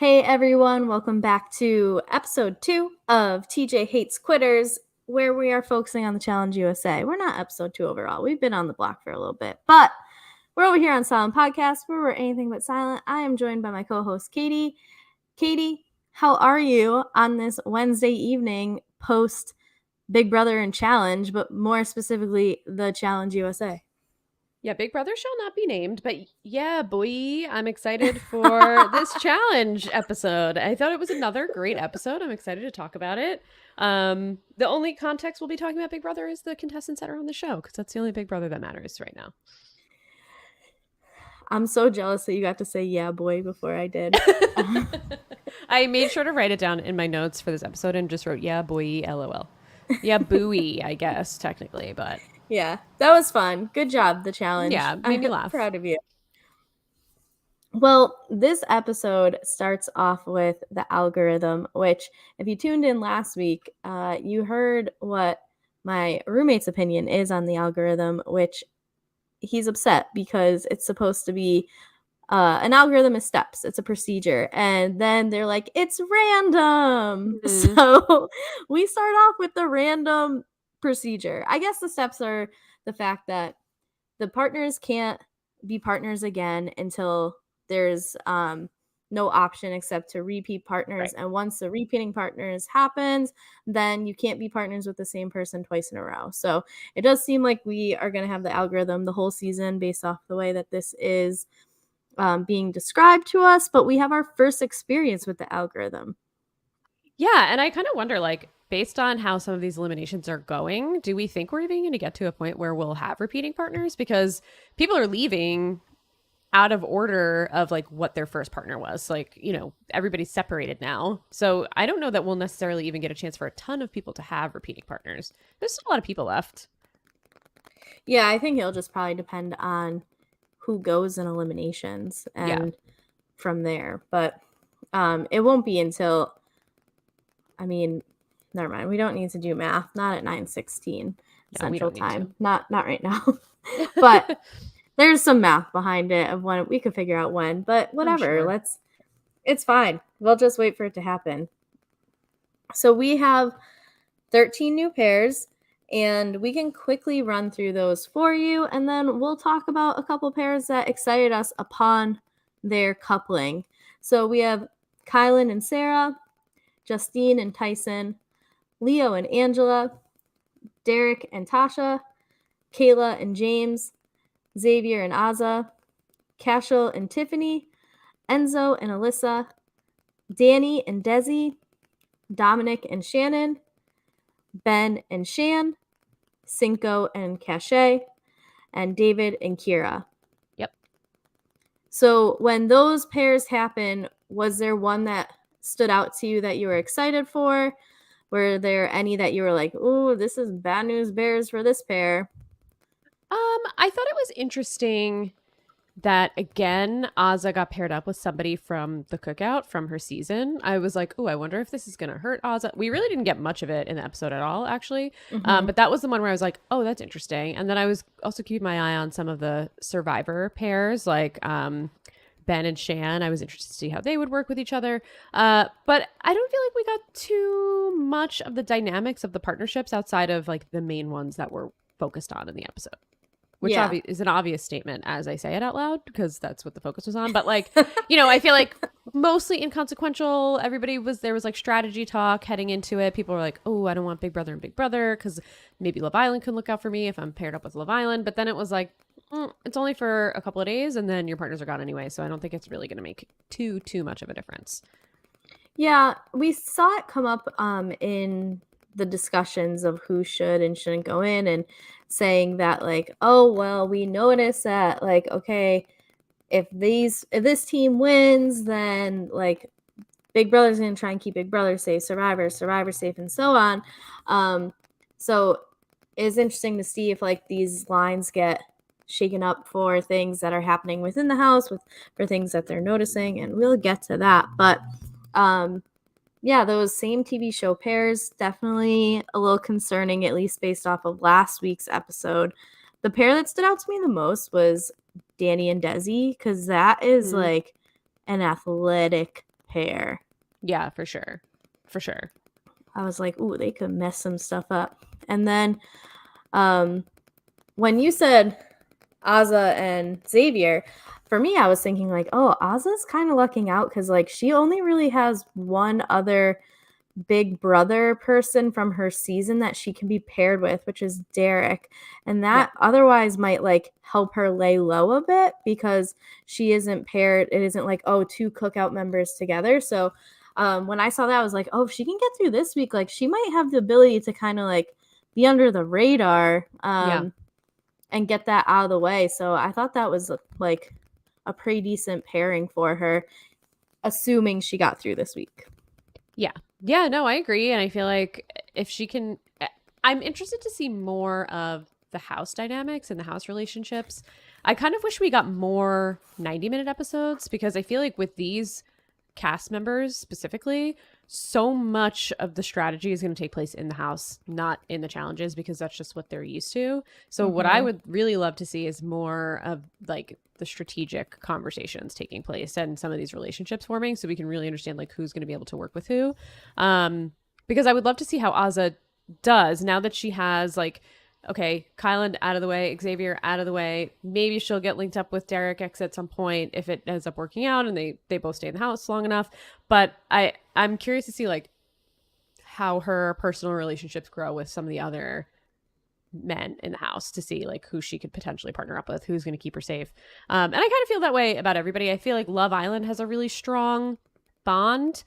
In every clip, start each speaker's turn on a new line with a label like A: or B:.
A: Hey everyone, welcome back to episode 2 of TJ Hates Quitters, where we are focusing on the Challenge USA. We're not episode 2 overall. We've been on the block for a little bit, but we're over here on Silent Podcast, where we're anything but silent. I am joined by my co-host Katie. Katie, how are you on this Wednesday evening post Big Brother and Challenge, but more specifically the Challenge USA?
B: Yeah, Big Brother shall not be named, but yeah, boy, I'm excited for this challenge episode. I thought it was another great episode. I'm excited to talk about it. The only context we'll be talking about Big Brother is the contestants that are on the show, because that's the only Big Brother that matters right now.
A: I'm so jealous that you got to say yeah, boy, before I did.
B: I made sure to write it down in my notes for this episode and just wrote, yeah, boy, LOL. Yeah, buoy, I guess, technically, but...
A: Yeah, that was fun. Good job, the challenge.
B: Yeah, made me laugh.
A: I'm proud of you. Well, this episode starts off with the algorithm, which, if you tuned in last week, you heard what my roommate's opinion is on the algorithm, which he's upset because it's supposed to be an algorithm is steps. It's a procedure. And then they're like, it's random.
B: Mm-hmm.
A: So we start off with the random procedure. I guess the steps are the fact that the partners can't be partners again until there's no option except to repeat partners.
B: Right.
A: And once the repeating partners happens, then you can't be partners with the same person twice in a row. So it does seem like we are going to have the algorithm the whole season based off the way that this is being described to us, but we have our first experience with the algorithm.
B: Yeah, and I kind of wonder, like, based on how some of these eliminations are going, do we think we're even going to get to a point where we'll have repeating partners? Because people are leaving out of order of like what their first partner was. Like, you know, everybody's separated now. So I don't know that we'll necessarily even get a chance for a ton of people to have repeating partners. There's still a lot of people left.
A: Yeah, I think it'll just probably depend on who goes in eliminations and from there. But it won't be until, I mean, never mind. We don't need to do math. Not at 9:16 Central Time. Not right now. But there's some math behind it of when we could figure out when. But whatever.
B: Sure.
A: It's fine. We'll just wait for it to happen. So we have 13 new pairs, and we can quickly run through those for you, and then we'll talk about a couple pairs that excited us upon their coupling. So we have Kylan and Sarah, Justine and Tyson, Leo and Angela, Derek and Tasha, Kayla and James, Xavier and Azza, Cashel and Tiffany, Enzo and Elissa, Danny and Desi, Dominic and Shannon, Ben and Shan, Cinco and Cache, and David and Kira.
B: Yep.
A: So when those pairs happen, was there one that stood out to you that you were excited for? Were there any that you were like, "Ooh, this is bad news bears for this pair"?
B: I thought it was interesting that, again, Azza got paired up with somebody from the cookout from her season. I was like, oh, I wonder if this is going to hurt Azza. We really didn't get much of it in the episode at all, actually.
A: Mm-hmm.
B: But that was the one where I was like, oh, that's interesting. And then I was also keeping my eye on some of the survivor pairs, like Ben and Shan. I was interested to see how they would work with each other. But I don't feel like we got too much of the dynamics of the partnerships outside of like the main ones that were focused on in the episode. Which is an obvious statement as I say it out loud, because that's what the focus was on. But like, you know, I feel like mostly inconsequential. There was like strategy talk heading into it. People were like, oh, I don't want Big Brother and Big Brother because maybe Love Island can look out for me if I'm paired up with Love Island. But then it was like, it's only for a couple of days and then your partners are gone anyway. So I don't think it's really going to make too much of a difference.
A: Yeah, we saw it come up in the discussions of who should and shouldn't go in, and saying that like, oh, well, we noticed that like, okay, if this team wins, then like Big Brother's going to try and keep Big Brother safe, Survivor safe, and so on. So it's interesting to see if like these lines get shaken up for things that are happening within the house, for things that they're noticing, and we'll get to that. But yeah, those same TV show pairs, definitely a little concerning, at least based off of last week's episode. The pair that stood out to me the most was Danny and Desi, because that is like an athletic pair.
B: Yeah, for sure. For sure.
A: I was like, ooh, they could mess some stuff up. And then when you said Azza and Xavier, for me, I was thinking like, oh, Azza's kind of lucking out because like she only really has one other big brother person from her season that she can be paired with, which is Derek. And that otherwise might like help her lay low a bit because she isn't paired. It isn't like, oh, two cookout members together. So when I saw that, I was like, oh, if she can get through this week, like she might have the ability to kind of like be under the radar and get that out of the way. So I thought that was like a pretty decent pairing for her, assuming she got through this week.
B: Yeah, no, I agree. And I feel like if she can, I'm interested to see more of the house dynamics and the house relationships. I kind of wish we got more 90-minute episodes because I feel like with these cast members specifically, so much of the strategy is going to take place in the house, not in the challenges, because that's just what they're used to. So what I would really love to see is more of like the strategic conversations taking place and some of these relationships forming so we can really understand like who's going to be able to work with who. Because I would love to see how Azza does now that she has like, okay, Kylan out of the way, Xavier out of the way. Maybe she'll get linked up with Derek X at some point if it ends up working out and they both stay in the house long enough. But I'm curious to see like how her personal relationships grow with some of the other men in the house to see like who she could potentially partner up with, who's going to keep her safe. And I kind of feel that way about everybody. I feel like Love Island has a really strong bond,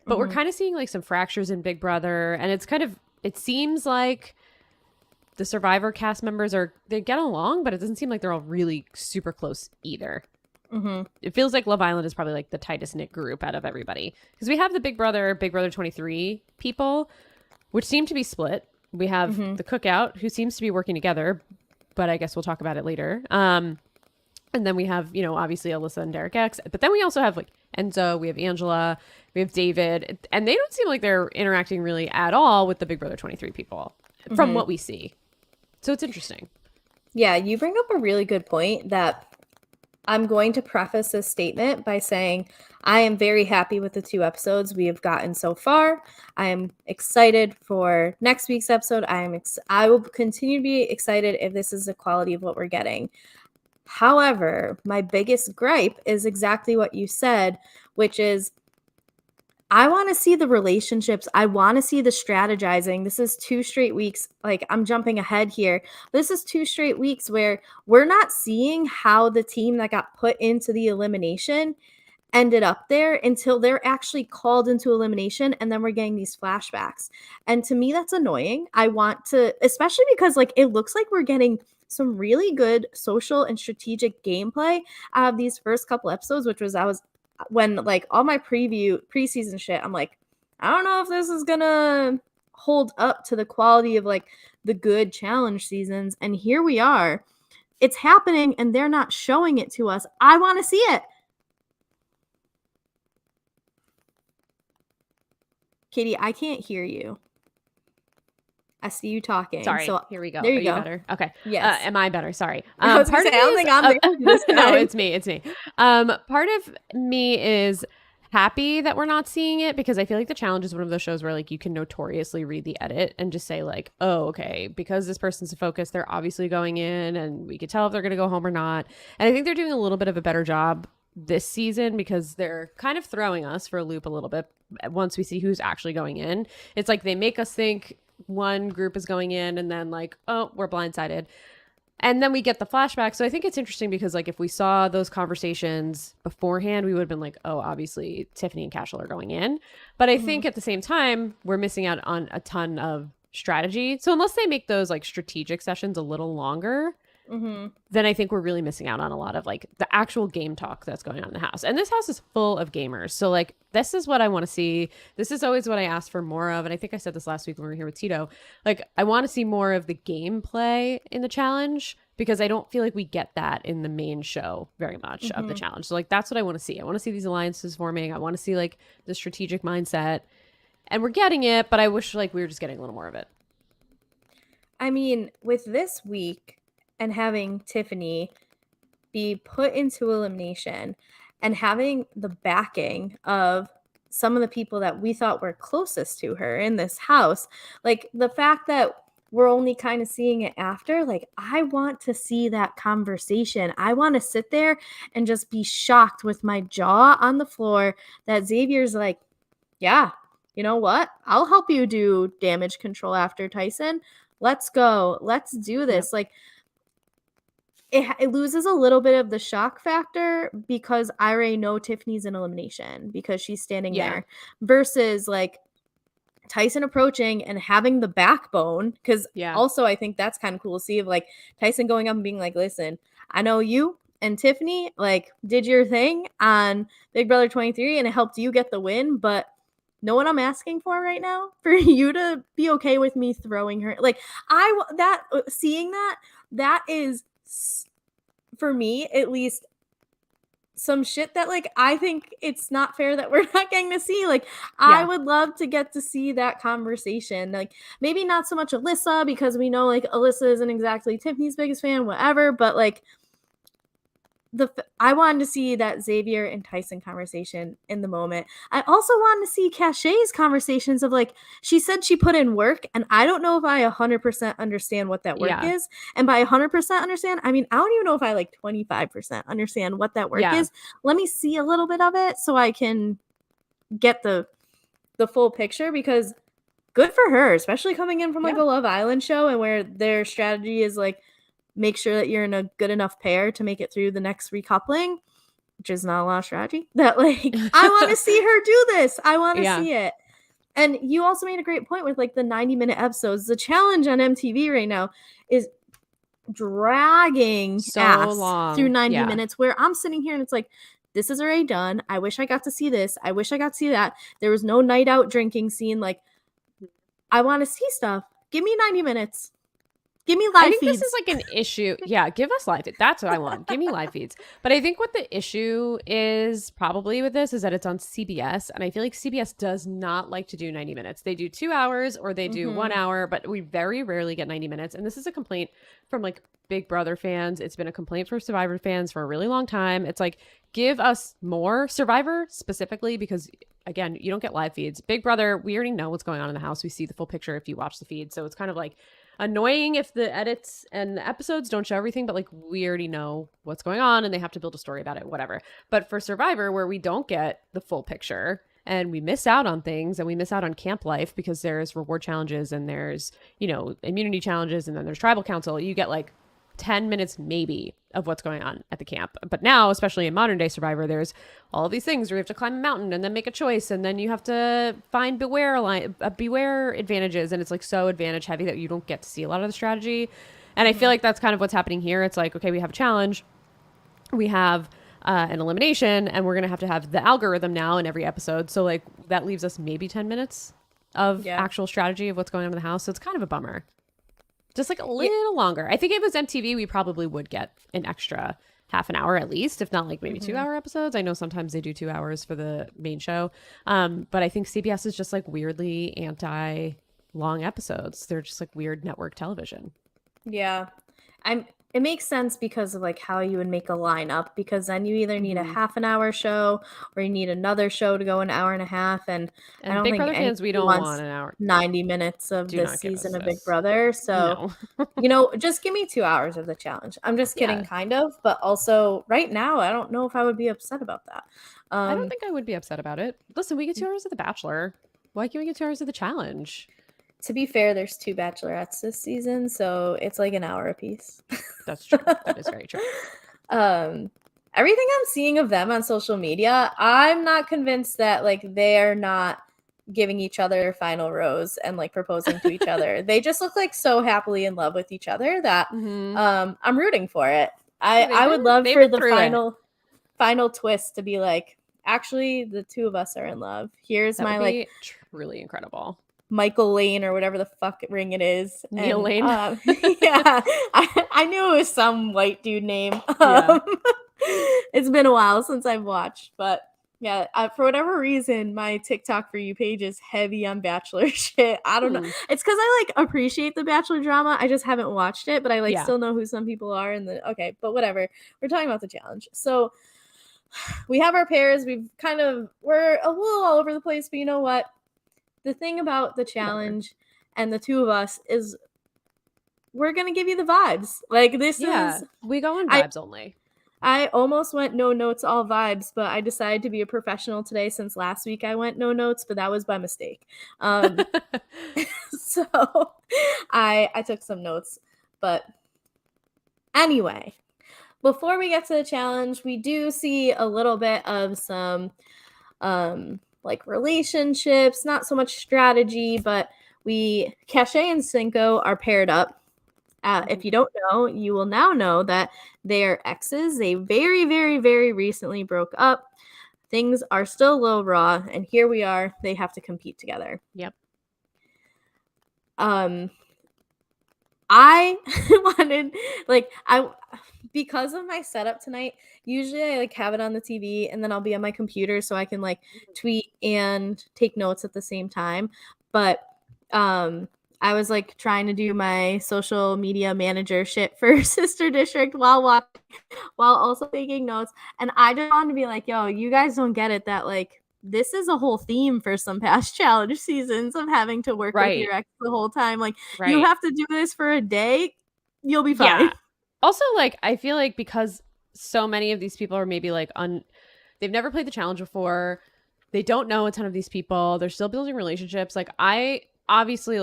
B: but we're kind of seeing like some fractures in Big Brother, and it seems like the Survivor cast members they get along, but it doesn't seem like they're all really super close either. It feels like Love Island is probably like the tightest knit group out of everybody because we have the Big Brother 23 people, which seem to be split. We have the Cookout, who seems to be working together, but I guess we'll talk about it later. And then we have, obviously Elissa and Derek X. But then we also have like Enzo, we have Angela, we have David. And they don't seem like they're interacting really at all with the Big Brother 23 people from what we see. So it's interesting.
A: Yeah, you bring up a really good point that I'm going to preface this statement by saying I am very happy with the 2 episodes we have gotten so far. I am excited for next week's episode. I will continue to be excited if this is the quality of what we're getting. However, my biggest gripe is exactly what you said, which is I want to see the relationships. I want to see the strategizing. This is 2 straight weeks. Like, I'm jumping ahead here. This is 2 straight weeks where we're not seeing how the team that got put into the elimination ended up there until they're actually called into elimination, and then we're getting these flashbacks. And to me, that's annoying. I want to, especially because like it looks like we're getting some really good social and strategic gameplay out of these first couple episodes, when like all my preseason shit, I'm like, I don't know if this is gonna hold up to the quality of like the good challenge seasons. And here we are. It's happening and they're not showing it to us. I want to see it. Katie, I can't hear you. I see you talking.
B: Sorry.
A: So
B: here we go.
A: There you go.
B: Better? Okay.
A: Yes.
B: Am I better? Sorry.
A: I was
B: part
A: gonna
B: of
A: say, I don't
B: me
A: think
B: is,
A: I'm there this
B: no,
A: time.
B: it's me. Part of me is happy that we're not seeing it because I feel like the challenge is one of those shows where like you can notoriously read the edit and just say like, oh, okay, because this person's a focus, they're obviously going in and we could tell if they're going to go home or not. And I think they're doing a little bit of a better job this season because they're kind of throwing us for a loop a little bit once we see who's actually going in. It's like they make us think one group is going in and then like, oh, we're blindsided. And then we get the flashback. So I think it's interesting because like if we saw those conversations beforehand, we would have been like, oh, obviously Tiffany and Cashel are going in. But I think at the same time, we're missing out on a ton of strategy. So unless they make those like strategic sessions a little longer, then I think we're really missing out on a lot of like the actual game talk that's going on in the house. And this house is full of gamers. So like this is what I want to see. This is always what I asked for more of. And I think I said this last week when we were here with Tito. Like I want to see more of the gameplay in the challenge because I don't feel like we get that in the main show very much of the challenge. So like that's what I want to see. I want to see these alliances forming. I want to see like the strategic mindset. And we're getting it, but I wish like we were just getting a little more of it.
A: I mean, with this week and having Tiffany be put into elimination and having the backing of some of the people that we thought were closest to her in this house. Like the fact that we're only kind of seeing it after, like I want to see that conversation. I want to sit there and just be shocked with my jaw on the floor that Xavier's like, yeah, you know what? I'll help you do damage control after Tyson. Let's go. Let's do this. Like it loses a little bit of the shock factor because I already know Tiffany's an elimination because she's standing there versus like Tyson approaching and having the backbone. Because also I think that's kind of cool to see of like Tyson going up and being like, listen, I know you and Tiffany like did your thing on Big Brother 23 and it helped you get the win, but know what I'm asking for right now? For you to be okay with me throwing her. Like seeing that is, for me at least, some shit that like I think it's not fair that we're not getting to see. Like I would love to get to see that conversation. Like maybe not so much Elissa because we know like Elissa isn't exactly Tiffany's biggest fan, whatever, but like I wanted to see that Xavier and Tyson conversation in the moment. I also wanted to see Cachet's conversations of like, she said she put in work, and I don't know if I 100% understand what that work is. And by 100% understand, I mean, I don't even know if I like 25% understand what that work is. Let me see a little bit of it so I can get the full picture, because good for her, especially coming in from like a Love Island show and where their strategy is like, make sure that you're in a good enough pair to make it through the next recoupling, which is not a lot of strategy. That like, I want to see her do this. I want to see it. And you also made a great point with like the 90-minute episodes. The challenge on MTV right now is dragging ass long through 90 minutes, where I'm sitting here and it's like, this is already done. I wish I got to see this. I wish I got to see that. There was no night out drinking scene. Like, I want to see stuff. Give me 90 minutes. Give me live feeds. I think
B: this is like an issue. Yeah, give us live feeds. That's what I want. Give me live feeds. But I think what the issue is probably with this is that it's on CBS. And I feel like CBS does not like to do 90 minutes. They do 2 hours or they do 1 hour, but we very rarely get 90 minutes. And this is a complaint from like Big Brother fans. It's been a complaint for Survivor fans for a really long time. It's like, give us more. Survivor specifically, because again, you don't get live feeds. Big Brother, we already know what's going on in the house. We see the full picture if you watch the feed. So it's kind of like annoying if the edits and the episodes don't show everything, but like we already know what's going on and they have to build a story about it, whatever. But for Survivor, where we don't get the full picture and we miss out on things, and we miss out on camp life because there's reward challenges and there's, you know, immunity challenges, and then there's tribal council, you get like 10 minutes maybe of what's going on at the camp. But now, especially in modern day Survivor, there's all these things where you have to climb a mountain and then make a choice, and then you have to find beware advantages, and it's like so advantage heavy that you don't get to see a lot of the strategy. And I feel like that's kind of what's happening here. It's like, okay, we have a challenge, we have an elimination, and we're gonna have the algorithm now in every episode, so like that leaves us maybe 10 minutes of actual strategy of what's going on in the house. So it's kind of a bummer. Just like a little longer. I think if it was MTV, we probably would get an extra half an hour at least, if not like maybe 2 hour episodes. I know sometimes they do 2 hours for the main show. But I think CBS is just like weirdly anti long episodes. They're just like weird network television.
A: Yeah. It makes sense because of like how you would make a lineup, because then you either need a half an hour show or you need another show to go an hour and a half. And I don't
B: Big
A: think
B: Brother fans, we don't want an hour.
A: 90 minutes of this season of Big Brother. So, you know, just give me 2 hours of the challenge. I'm just kidding, kind of. But also right now, I don't know if I would be upset about that.
B: I don't think I would be upset about it. Listen, we get 2 hours of The Bachelor. Why can't we get 2 hours of the challenge?
A: To be fair, there's 2 bachelorettes this season, so it's like an hour apiece.
B: That's true. That is very true.
A: Everything I'm seeing of them on social media, I'm not convinced that like they're not giving each other final rose and like proposing to each other. They just look like so happily in love with each other that I'm rooting for it. I would love for the final twist to be like, actually, the 2 of us are in love. Here's that my like
B: truly incredible
A: Michael Lane or whatever the fuck ring it is.
B: Neil Lane.
A: Yeah, I knew it was some white dude name. It's been a while since I've watched, but yeah, for whatever reason, my TikTok For You page is heavy on Bachelor shit. I don't know. It's because I like appreciate the Bachelor drama. I just haven't watched it, but I like still know who some people are. Okay, but whatever. We're talking about the challenge. So we have our pairs. We're a little all over the place, but you know what? The thing about the challenge and the two of us is we're going to give you the vibes. Like
B: we go on vibes only.
A: I almost went no notes, all vibes, but I decided to be a professional today since last week I went no notes, but that was by mistake. So I took some notes. But anyway, before we get to the challenge, we do see a little bit of some like relationships, not so much strategy, but Cache and Cinco are paired up. If you don't know, you will now know that they are exes. They very, very, very recently broke up. Things are still a little raw, and here we are. They have to compete together.
B: Yep.
A: I wanted, because of my setup tonight, usually I have it on the TV and then I'll be on my computer so I can tweet and take notes at the same time. But I was trying to do my social media manager shit for Sister District while also taking notes. And I just wanted to be like, yo, you guys don't get it that this is a whole theme for some past challenge seasons of having to work with your ex the whole time. You have to do this for a day, you'll be fine. Yeah.
B: Also, I feel like because so many of these people are maybe they've never played the challenge before. They don't know a ton of these people. They're still building relationships. I obviously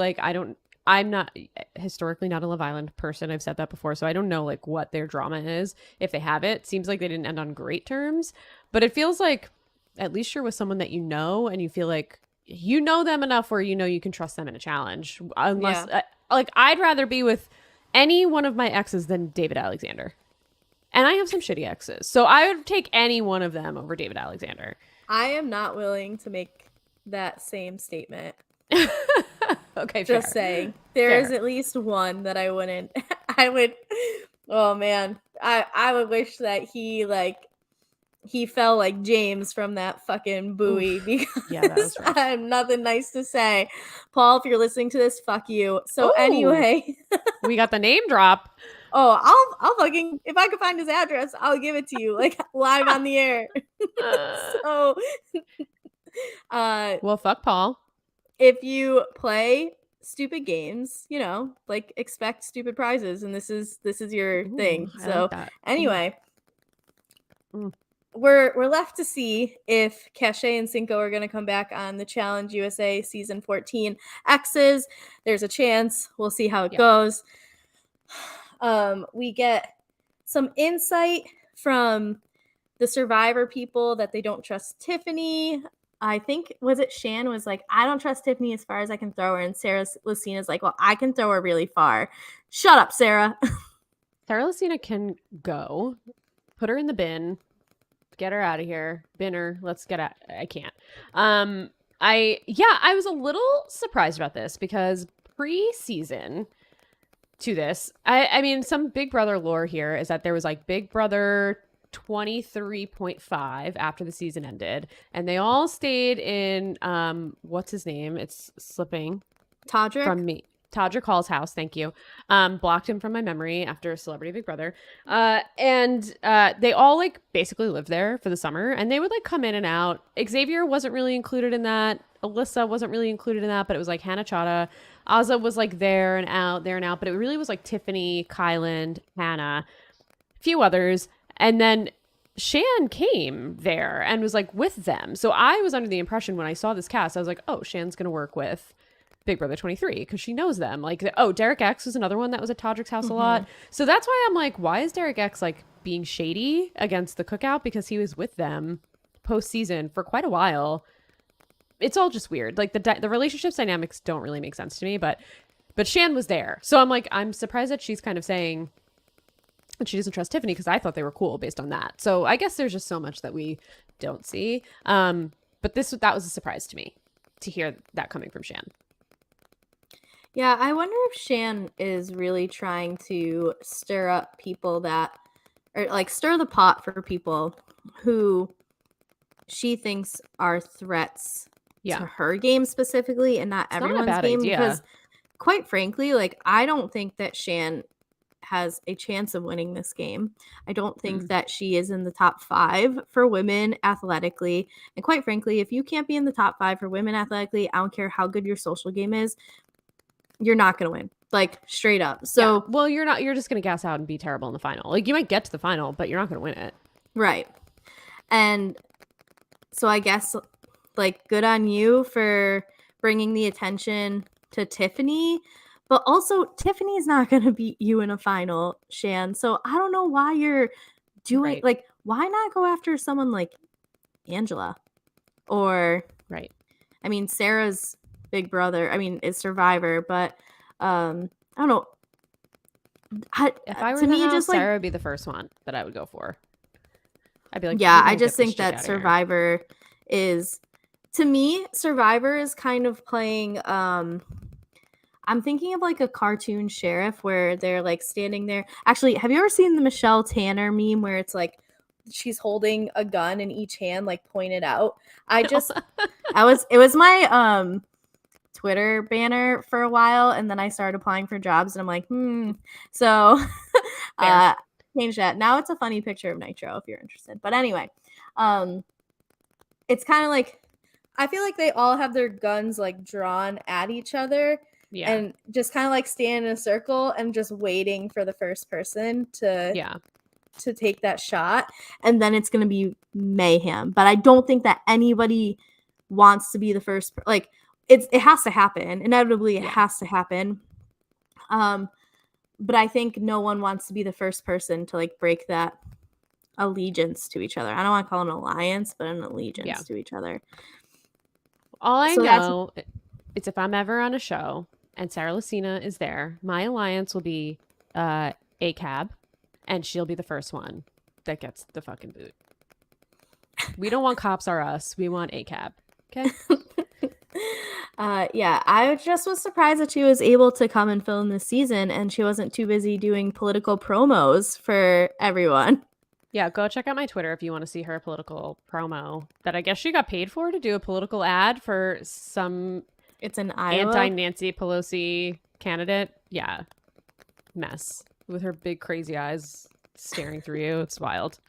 B: I'm not historically not a Love Island person. I've said that before. So I don't know what their drama is. If they have it, seems like they didn't end on great terms, but it feels like at least you're with someone that you know, and you feel like you know them enough where you can trust them in a challenge. Unless I'd rather be with any one of my exes than David Alexander. And I have some shitty exes. So I would take any one of them over David Alexander.
A: I am not willing to make that same statement.
B: Okay,
A: just saying. There is at least one that I wouldn't. Oh man. I would wish that he fell like James from that fucking buoy. Oof. Because that was rough. I have nothing nice to say. Paul, if you're listening to this, fuck you. So anyway.
B: We got the name drop.
A: Oh, I'll fucking, if I could find his address, I'll give it to you live on the air. So
B: well, fuck Paul.
A: If you play stupid games, expect stupid prizes, and this is your thing. So anyway, we're left to see if Cache and Cinco are going to come back on the Challenge USA Season 14 X's. There's a chance. We'll see how it goes. We get some insight from the Survivor people that they don't trust Tiffany. I think, was it Shan was like, I don't trust Tiffany as far as I can throw her. And Sarah Lucina's like, well, I can throw her really far. Shut up, Sarah.
B: Sarah Lucina can go. Put her in the bin. Get her out of here. Bin her. Let's get out. I can't. I was a little surprised about this because pre-season to this, I mean, some Big Brother lore here is that there was Big Brother 23.5 after the season ended, and they all stayed in what's his name? It's slipping
A: Todrick
B: from me. Todrick Hall's house, thank you. Blocked him from my memory after Celebrity Big Brother. And they all basically lived there for the summer, and they would come in and out. Xavier wasn't really included in that. Elissa wasn't really included in that, but it was Hannah Chada. Azza was there and out, but it really was Tiffany, Kyland, Hannah, a few others. And then Shan came there and was with them. So I was under the impression when I saw this cast, I was like, oh, Shan's going to work with Big Brother 23 because she knows them. Derek X was another one that was at Todrick's house a lot. So that's why I'm why is Derek X being shady against the cookout? Because he was with them post-season for quite a while. It's all just weird. The relationships dynamics don't really make sense to me, but Shan was there. So I'm surprised that she's kind of saying that she doesn't trust Tiffany because I thought they were cool based on that. So I guess there's just so much that we don't see. But that was a surprise to me to hear that coming from Shan.
A: Yeah, I wonder if Shan is really trying to stir up people stir the pot for people who she thinks are threats to her game specifically and not everyone's game. Idea. Because quite frankly, I don't think that Shan has a chance of winning this game. I don't think that she is in the top 5 for women athletically. And quite frankly, if you can't be in the top 5 for women athletically, I don't care how good your social game is, you're not going to win. Like, straight up. So,
B: well, you're just going to gas out and be terrible in the final. Like, you might get to the final, but you're not going to win it.
A: Right. And so I guess, like, good on you for bringing the attention to Tiffany. But also, Tiffany's not going to beat you in a final, Shan. So I don't know why you're doing,
B: Right.
A: like, why not go after someone like Angela? Or,
B: right.
A: I mean, Sarah's big brother, I mean, is Survivor, but I don't know.
B: If I were
A: to
B: in the
A: me,
B: house,
A: just like,
B: Sarah would be the first one that I would go for. I'd be like,
A: yeah,
B: "We
A: I
B: gotta
A: just
B: get this
A: think
B: chick
A: that
B: outta here."
A: Survivor is, to me, Survivor is kind of playing, I'm thinking of like a cartoon sheriff where they're like standing there. Actually, have you ever seen the Michelle Tanner meme where it's like she's holding a gun in each hand, like pointed out? It was my Twitter banner for a while, and then I started applying for jobs, and I'm like, So change that. Now it's a funny picture of Nitro if you're interested. But anyway, it's kind of like, I feel like they all have their guns like drawn at each other.
B: Yeah.
A: And just kind of like stand in a circle and just waiting for the first person to take that shot. And then it's going to be mayhem. But I don't think that anybody wants to be the first. Like, it has to happen. Inevitably, it has to happen. But I think no one wants to be the first person to like break that allegiance to each other. I don't want to call it an alliance, but an allegiance to each other.
B: All I know is if I'm ever on a show and Sarah Lucina is there, my alliance will be ACAB, and she'll be the first one that gets the fucking boot. We don't want Cops R Us. We want ACAB. Okay?
A: Yeah, I just was surprised that she was able to come and film this season, and she wasn't too busy doing political promos for everyone.
B: Yeah, go check out my Twitter if you want to see her political promo that I guess she got paid for to do a political ad for some
A: It's an Iowa
B: anti-Nancy Pelosi candidate. Yeah. Mess. With her big crazy eyes staring through you. It's wild.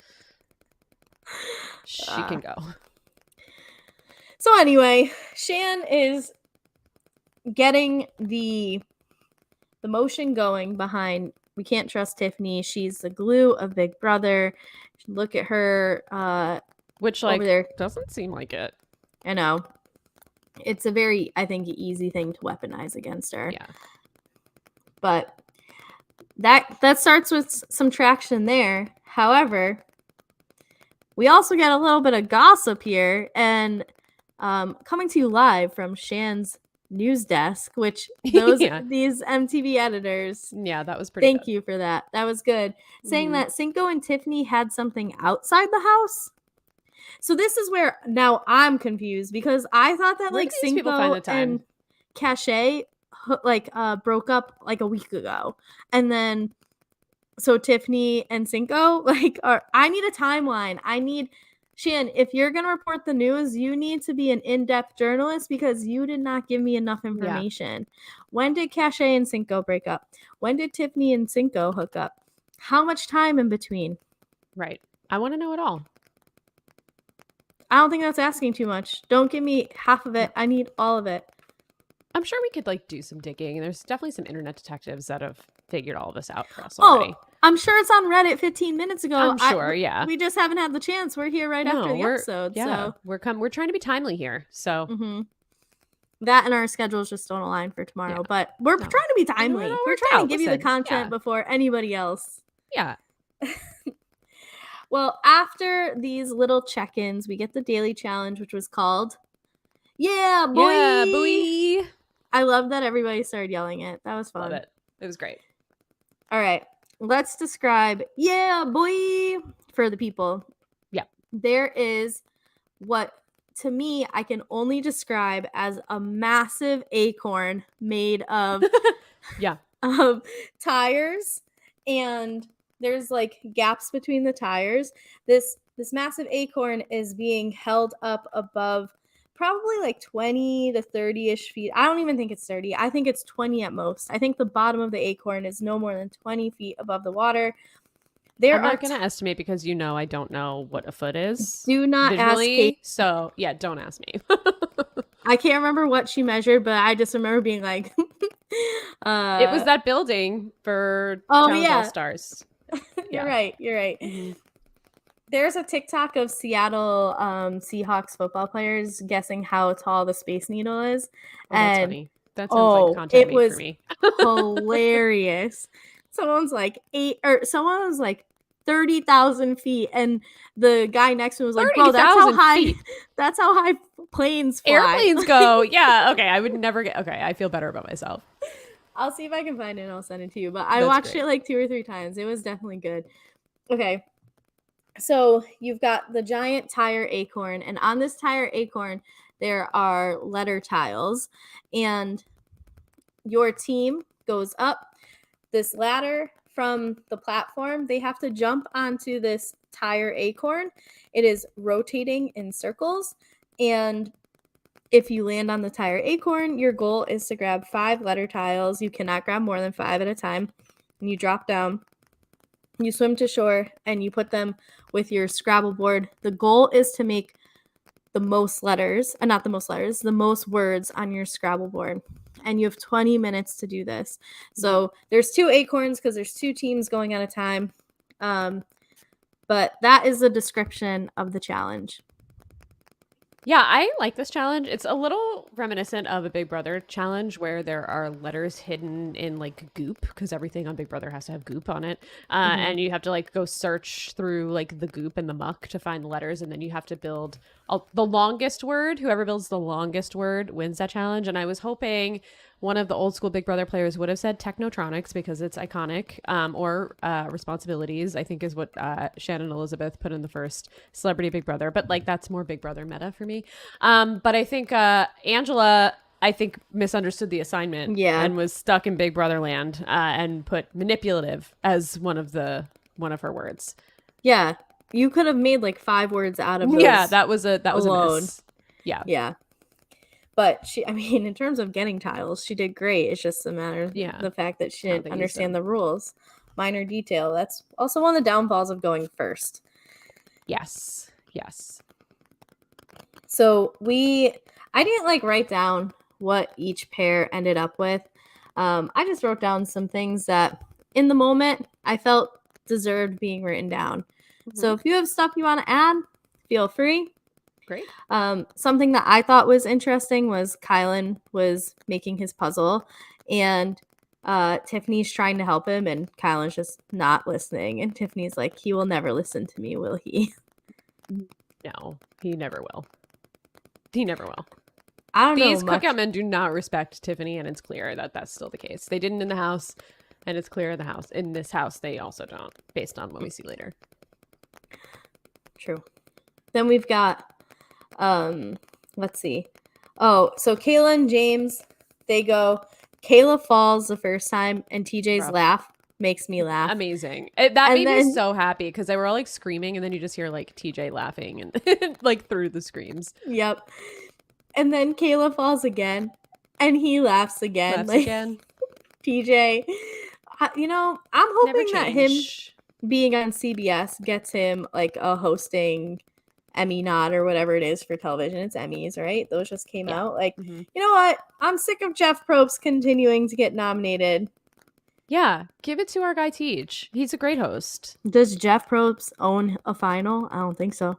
B: She can go.
A: So anyway, Shan is getting the motion going behind we can't trust Tiffany. She's the glue of Big Brother. Look at her.
B: Which, like,
A: over there.
B: Doesn't seem like it.
A: I know. It's a very, I think, easy thing to weaponize against her.
B: Yeah.
A: But that starts with some traction there. However, we also get a little bit of gossip here. And coming to you live from Shan's news desk, which these MTV editors,
B: that was pretty
A: thank you for that. That was good. Saying that Cinco and Tiffany had something outside the house. So this is where now I'm confused, because I thought that like Cinco and Cachet like broke up like a week ago, and then so Tiffany and Cinco like I need a timeline. I need Shan, if you're going to report the news, you need to be an in-depth journalist, because you did not give me enough information. When did Cachet and Cinco break up? When did Tiffany and Cinco hook up? How much time in between?
B: Right. I want to know it all.
A: I don't think that's asking too much. Don't give me half of it. I need all of it.
B: I'm sure we could like do some digging. There's definitely some internet detectives that have figured all this out for us already.
A: Oh, I'm sure it's on Reddit 15 minutes ago.
B: I'm sure, yeah.
A: We just haven't had the chance. We're here after the episode.
B: Yeah,
A: so
B: we're trying to be timely here. So
A: that and our schedules just don't align for tomorrow. But we're trying to be timely. We're trying to give you the content before anybody else.
B: Yeah.
A: Well, after these little check-ins, we get the daily challenge, which was called Yeah, Boy!
B: Yeah, boy!
A: I love that everybody started yelling it. That was fun.
B: Love it. It was great.
A: All right. Let's describe Yeah, Boy! For the people.
B: Yeah.
A: There is what, to me, I can only describe as a massive acorn made of tires, and there's like gaps between the tires. This massive acorn is being held up above probably like 20 to 30-ish feet. I don't even think it's 30. I think it's 20 at most. I think the bottom of the acorn is no more than 20 feet above the water.
B: I'm not going to estimate because I don't know what a foot is.
A: Do not ask Kate.
B: So, yeah, don't ask me.
A: I can't remember what she measured, but I just remember being like...
B: it was that building for Challenge All-Stars.
A: You're right. Mm-hmm. There's a TikTok of Seattle Seahawks football players guessing how tall the Space Needle is.
B: Oh, that's funny. That sounds like content made for me.
A: Hilarious. Someone's like 30,000 feet, and the guy next to him was like, "Bro, that's how high. Feet. That's how high planes fly.
B: Airplanes go." Yeah. Okay. I would never get. Okay. I feel better about myself.
A: I'll see if I can find it and I'll send it to you. But I watched it like 2 or 3 times. It was definitely good. Okay. So you've got the giant tire acorn, and on this tire acorn, there are letter tiles, and your team goes up this ladder from the platform. They have to jump onto this tire acorn. It is rotating in circles, and if you land on the tire acorn, your goal is to grab 5 letter tiles. You cannot grab more than 5 at a time. And you drop down, you swim to shore, and you put them with your Scrabble board. The goal is to make the most words on your Scrabble board. And you have 20 minutes to do this. So there's 2 acorns because there's 2 teams going at a time. But that is the description of the challenge.
B: Yeah, I like this challenge. It's a little reminiscent of a Big Brother challenge where there are letters hidden in like goop, because everything on Big Brother has to have goop on it. And you have to like go search through like the goop and the muck to find the letters. And then you have to build the longest word. Whoever builds the longest word wins that challenge. And I was hoping one of the old school Big Brother players would have said Technotronics because it's iconic, or responsibilities, I think is what Shannon Elizabeth put in the first Celebrity Big Brother. But like that's more Big Brother meta for me. But I think Angela, misunderstood the assignment and was stuck in Big Brother land and put manipulative as one of her words.
A: Yeah. You could have made like 5 words out of those.
B: Yeah, that was a miss. Yeah.
A: Yeah. But in terms of getting tiles, she did great. It's just a matter of the fact that she didn't understand the rules. Minor detail. That's also one of the downfalls of going first.
B: Yes.
A: So I didn't write down what each pair ended up with. I just wrote down some things that in the moment I felt deserved being written down. Mm-hmm. So if you have stuff you want to add, feel free.
B: Great.
A: Something that I thought was interesting was Kylan was making his puzzle, and Tiffany's trying to help him, and Kylan's just not listening. And Tiffany's like, "He will never listen to me, will he?"
B: No, he never will.
A: I don't know.
B: These cookout men do not respect Tiffany, and it's clear that that's still the case. They didn't in the house, and it's clear in this house they also don't, based on what we see later.
A: True. Then we've got let's see. Oh, so Kayla and James, they go. Kayla falls the first time, and TJ's laugh makes me laugh.
B: Amazing. That made me so happy because they were all like screaming, and then you just hear like TJ laughing and like through the screams.
A: Yep. And then Kayla falls again, and he laughs again. TJ, I'm hoping that him being on CBS gets him like a hosting Emmy nod or whatever it is for television. It's Emmys, right? Those just came out. Like, You know what? I'm sick of Jeff Probst continuing to get nominated.
B: Yeah, give it to our guy Teach. He's a great host.
A: Does Jeff Probst own a final? I don't think so.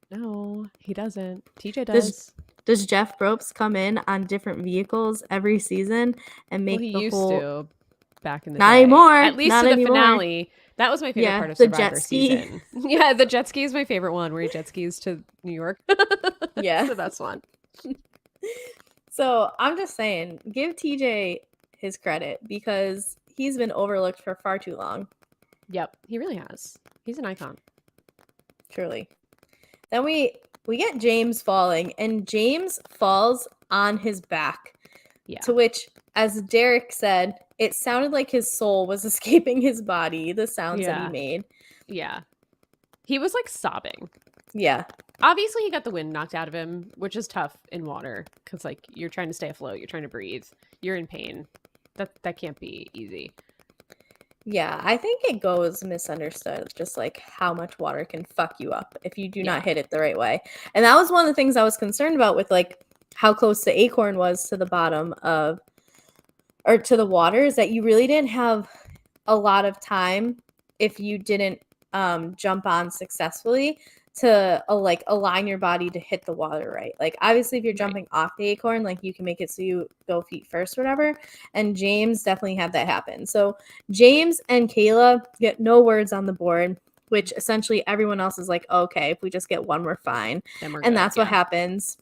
B: No, he doesn't. TJ does.
A: Does Jeff Probst come in on different vehicles every season and make
B: he used to back in the
A: not
B: day.
A: Anymore.
B: At least
A: not
B: to the
A: anymore.
B: Finale. That was my favorite part of Survivor season. Yeah, the jet ski is my favorite one, where he jet skis to New York.
A: Yeah.
B: So that's one.
A: So I'm just saying, give TJ his credit because he's been overlooked for far too long.
B: Yep, he really has. He's an icon.
A: Truly. Then we get James falling, and James falls on his back. Yeah. To which, as Derek said, it sounded like his soul was escaping his body, the sounds that he made.
B: Yeah. He was like sobbing.
A: Yeah.
B: Obviously, he got the wind knocked out of him, which is tough in water because, like, you're trying to stay afloat, you're trying to breathe, you're in pain. That can't be easy.
A: Yeah, I think it goes misunderstood, just like how much water can fuck you up if you do not hit it the right way. And that was one of the things I was concerned about with like how close the acorn was to the bottom of, or to the water, is that you really didn't have a lot of time if you didn't jump on successfully to like align your body to hit the water right. Like obviously if you're jumping off the acorn, like you can make it so you go feet first or whatever. And James definitely had that happen. So James and Kayla get no words on the board, which essentially everyone else is like, okay, if we just get one, we're fine.
B: Then we're
A: and
B: good,
A: that's what happens.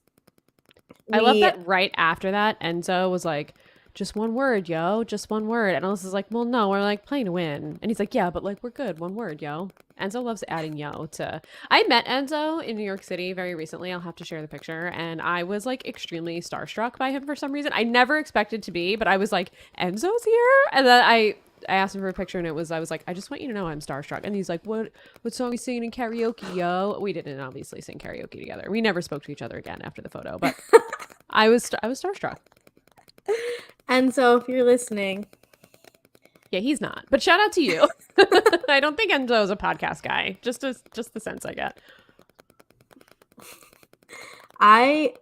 B: I love that right after that, Enzo was like, just one word, yo, just one word. And Alyssa's like, well, no, we're like playing to win. And he's like, yeah, but like we're good. One word, yo. Enzo loves adding yo to. I met Enzo in New York City very recently. I'll have to share the picture. And I was like extremely starstruck by him for some reason. I never expected to be, but I was like, Enzo's here? And then I asked him for a picture and I was like, I just want you to know I'm starstruck. And he's like, what song are you singing in karaoke, yo? We didn't obviously sing karaoke together. We never spoke to each other again after the photo, but I was starstruck.
A: And so if you're listening.
B: Yeah, he's not. But shout out to you. I don't think Enzo's a podcast guy. Just the sense I get.
A: I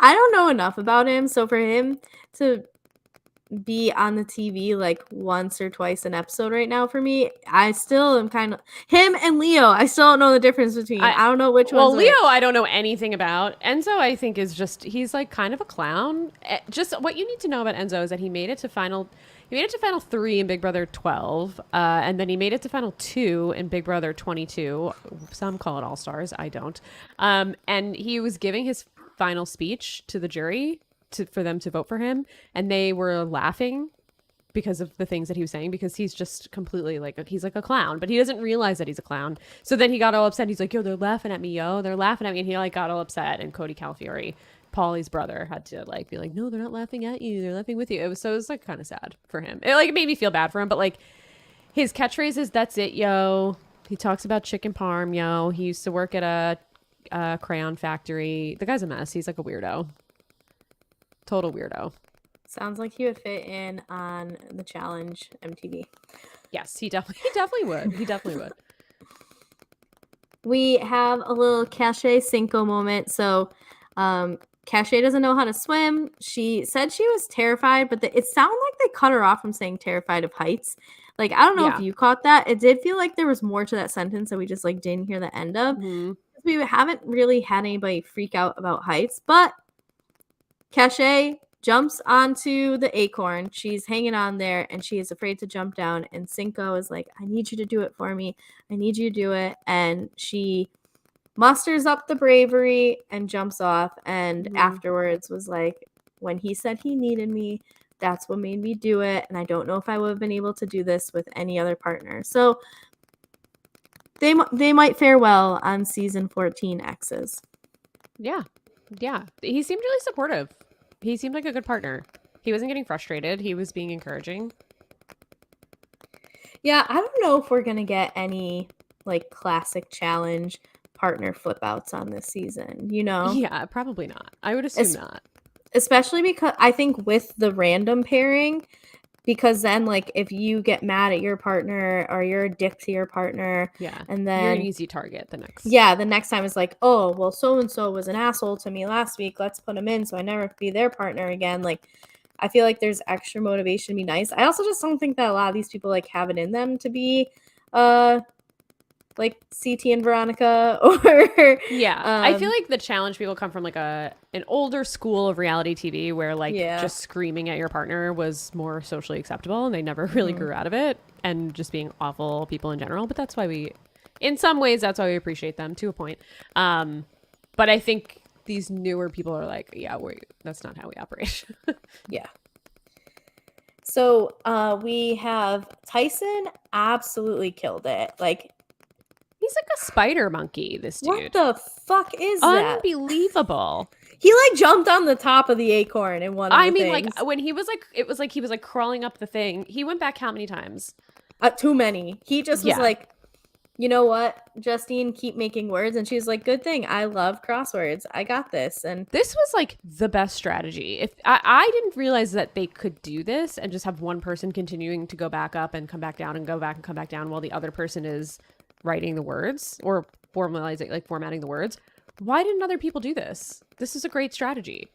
A: don't know enough about him. So for him to be on the TV like once or twice an episode right now, for me, I still am kind of him and Leo. I still don't know the difference between. I don't know which one.
B: Well, Leo, I don't know anything about. Enzo, I think is just he's like kind of a clown. Just what you need to know about Enzo is that he made it to final 3 in Big Brother 12, and then he made it to final 2 in Big Brother 22. Some call it All Stars. I don't. And he was giving his final speech to the jury for them to vote for him, and they were laughing because of the things that he was saying, because he's just completely like he's like a clown, but he doesn't realize that he's a clown. So then he got all upset. He's like, yo, they're laughing at me, yo, they're laughing at me. And he like got all upset, and Cody Calafiore, Paulie's brother, had to like be like, no, they're not laughing at you, they're laughing with you. It was like kind of sad for him. It made me feel bad for him, but like his catchphrase is, that's it, yo. He talks about chicken parm, yo. He used to work at a crayon factory. The guy's a mess. He's like a weirdo. Total weirdo.
A: Sounds like he would fit in on the Challenge MTV.
B: Yes, he definitely would. He definitely would.
A: We have a little Cache Cinco moment. So Cache doesn't know how to swim. She said she was terrified, but it sounded like they cut her off from saying terrified of heights. Like, I don't know if you caught that. It did feel like there was more to that sentence that we just like didn't hear the end of. Mm-hmm. We haven't really had anybody freak out about heights, but Cache jumps onto the acorn. She's hanging on there and she is afraid to jump down. And Cinco is like, I need you to do it for me. I need you to do it. And she musters up the bravery and jumps off. And afterwards was like, when he said he needed me, that's what made me do it. And I don't know if I would have been able to do this with any other partner. So they might fare well on season 14 X's.
B: Yeah. Yeah. He seemed really supportive. He seemed like a good partner. He wasn't getting frustrated. He was being encouraging.
A: Yeah, I don't know if we're going to get any like classic challenge partner flip outs on this season, you know?
B: Yeah, probably not. I would assume not.
A: Especially because I think with the random pairing, because then like if you get mad at your partner or you're a dick to your partner, and then
B: you're an easy target the next
A: time it's like, oh well, so and so was an asshole to me last week, let's put them in so I never be their partner again. Like I feel like there's extra motivation to be nice. I also just don't think that a lot of these people like have it in them to be like CT and Veronica or
B: I feel like the challenge people come from like an older school of reality TV where like just screaming at your partner was more socially acceptable, and they never really grew out of it, and just being awful people in general. But that's why in some ways that's why we appreciate them to a point. But I think these newer people are like, that's not how we operate.
A: Yeah. So we have Tyson absolutely killed it. Like,
B: he's like a spider monkey, this dude.
A: What the fuck is that?
B: Unbelievable.
A: He like jumped on the top of the acorn in one of the things.
B: Like when he was like, it was like he was like crawling up the thing. He went back how many times?
A: Too many. He just was like you know what, Justine, keep making words. And she's like, good thing. I love crosswords. I got this. And
B: this was like the best strategy. If I didn't realize that they could do this and just have one person continuing to go back up and come back down and go back and come back down while the other person is writing the words or formatting the words. Why didn't other people do this? This is a great strategy.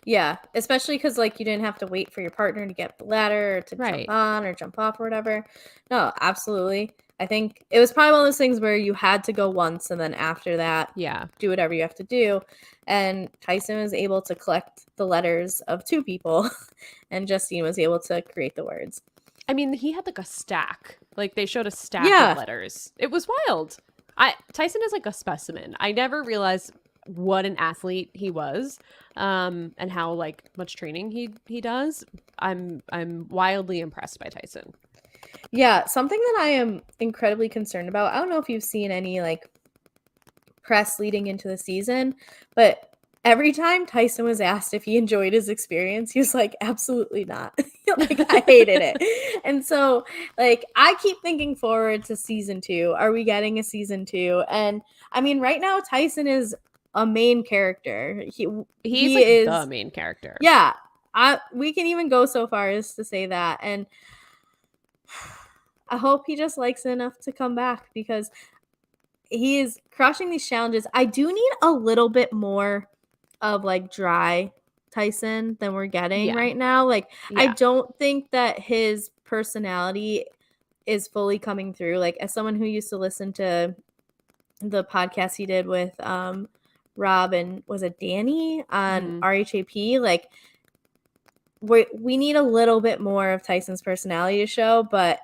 A: Yeah, especially because like you didn't have to wait for your partner to get the ladder or to jump on or jump off or whatever. No, absolutely. I think it was probably one of those things where you had to go once and then after that, do whatever you have to do. And Tyson was able to collect the letters of 2 people and Justine was able to create the words.
B: I mean, he had like a stack. Like they showed a stack of letters. It was wild. Tyson is like a specimen. I never realized what an athlete he was, and how like much training he does. I'm wildly impressed by Tyson.
A: Yeah, something that I am incredibly concerned about. I don't know if you've seen any like press leading into the season, but every time Tyson was asked if he enjoyed his experience, he was like, absolutely not. Like, I hated it. And so, like, I keep thinking forward to season 2. Are we getting a season 2? And I mean, right now, Tyson is a main character. He is
B: the main character.
A: Yeah. We can even go so far as to say that. And I hope he just likes it enough to come back because he is crushing these challenges. I do need a little bit more of like dry Tyson than we're getting right now. Like, I don't think that his personality is fully coming through. Like, as someone who used to listen to the podcast he did with Rob and was it Danny on RHAP, like we need a little bit more of Tyson's personality to show, but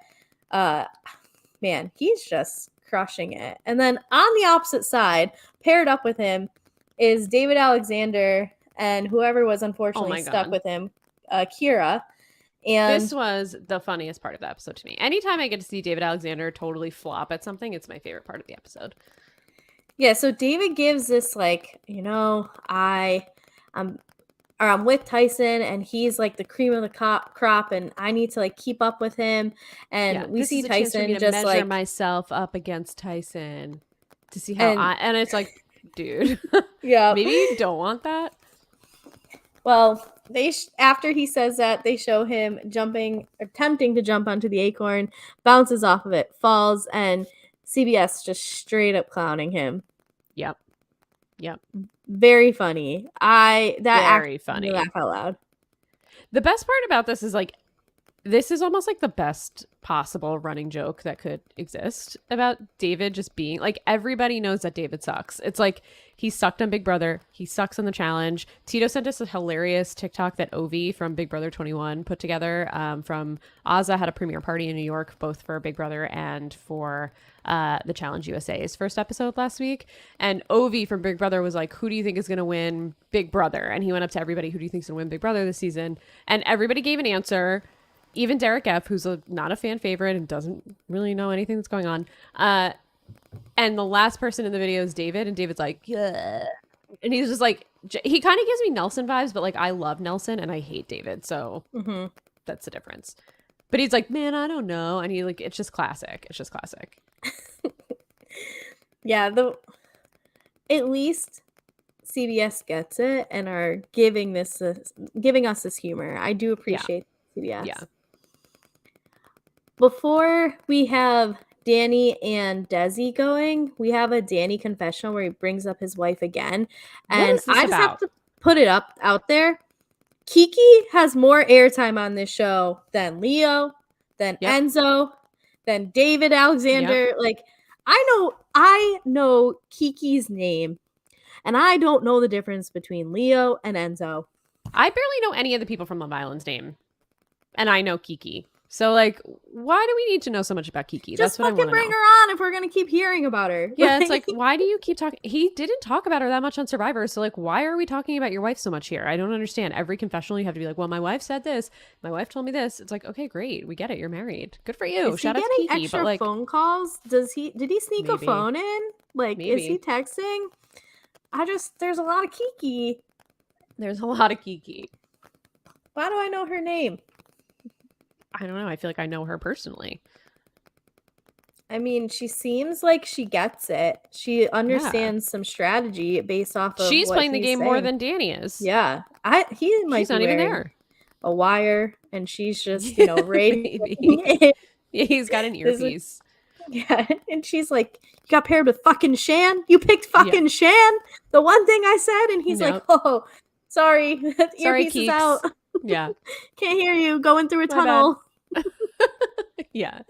A: man, he's just crushing it. And then on the opposite side, paired up with him, is David Alexander and whoever was unfortunately stuck with him, Kira. And
B: this was the funniest part of the episode to me. Anytime I get to see David Alexander totally flop at something, it's my favorite part of the episode.
A: Yeah, so David gives this like, I'm with Tyson and he's like the cream of the crop and I need to like keep up with him. And we see Tyson just
B: measure
A: like
B: myself up against Tyson to see how and it's like, dude, maybe you don't want that.
A: Well, after he says that, they show him attempting to jump onto the acorn, bounces off of it, falls, and CBS just straight up clowning him.
B: Yep.
A: Very funny. Very funny. Laugh out loud.
B: The best part about this is like, this is almost like the best possible running joke that could exist about David just being like, everybody knows that David sucks. It's like he sucked on Big Brother. He sucks on the challenge. Tito sent us a hilarious TikTok that Ovi from Big Brother 21 put together. From Azah had a premiere party in New York, both for Big Brother and for the Challenge USA's first episode last week. And Ovi from Big Brother was like, who do you think is going to win Big Brother? And he went up to everybody, who do you think is going to win Big Brother this season? And everybody gave an answer. Even Derek F., who's not a fan favorite and doesn't really know anything that's going on. And the last person in the video is David. And David's like, yeah. And he's just like, he kind of gives me Nelson vibes, but like, I love Nelson and I hate David. So that's the difference. But he's like, man, I don't know. And he like, it's just classic. It's just classic.
A: Yeah. At least CBS gets it and are giving us this humor. I do appreciate CBS. Yeah. Before we have Danny and Desi going, we have a Danny confessional where he brings up his wife again. And I just have to put it out there. Kiki has more airtime on this show than Leo, than Enzo, than David Alexander. Like, I know Kiki's name, and I don't know the difference between Leo and Enzo.
B: I barely know any of the people from Love Island's name, and I know Kiki. So, like, why do we need to know so much about Kiki?
A: That's what I want to know. Just fucking bring her on if we're going to keep hearing about her.
B: Yeah, it's like, why do you keep talking? He didn't talk about her that much on Survivor. So, like, why are we talking about your wife so much here? I don't understand. Every confessional, you have to be like, well, my wife said this. My wife told me this. It's like, okay, great. We get it. You're married. Good for you. Shout out to Kiki.
A: Extra
B: like,
A: phone calls? Did he sneak a phone in? Like, is he texting? There's a lot of Kiki.
B: There's a lot of Kiki.
A: Why do I know her name?
B: I don't know. I feel like I know her personally.
A: I mean, she seems like she gets it. She understands some strategy based off of
B: She's
A: what
B: playing the
A: he's
B: game
A: saying.
B: more than Danny is.
A: Yeah. He might
B: She's
A: be
B: not even
A: wearing
B: there.
A: a wire and she's just, you know,
B: Maybe.
A: radiating.
B: Yeah, he's got an earpiece.
A: Yeah. And she's like, you got paired with fucking Shan? You picked fucking Shan? The one thing I said? And he's like, oh, sorry.
B: Sorry,
A: Earpiece is
B: Keeks.
A: out.
B: Yeah.
A: Can't hear you. Going through a
B: My
A: tunnel.
B: Yeah.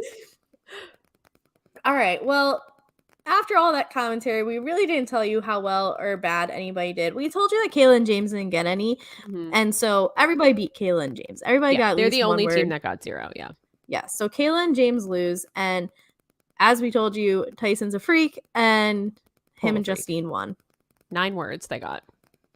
A: All right. Well, after all that commentary, we really didn't tell you how well or bad anybody did. We told you that Kayla and James didn't get any.
B: Mhm.
A: And so everybody beat Kayla and James. Everybody got at
B: They're
A: least
B: the
A: one
B: only
A: word.
B: team that got 0. Yeah.
A: Yeah. So Kayla and James lose. And as we told you, Tyson's a freak and him and Justine won.
B: 9 words they got.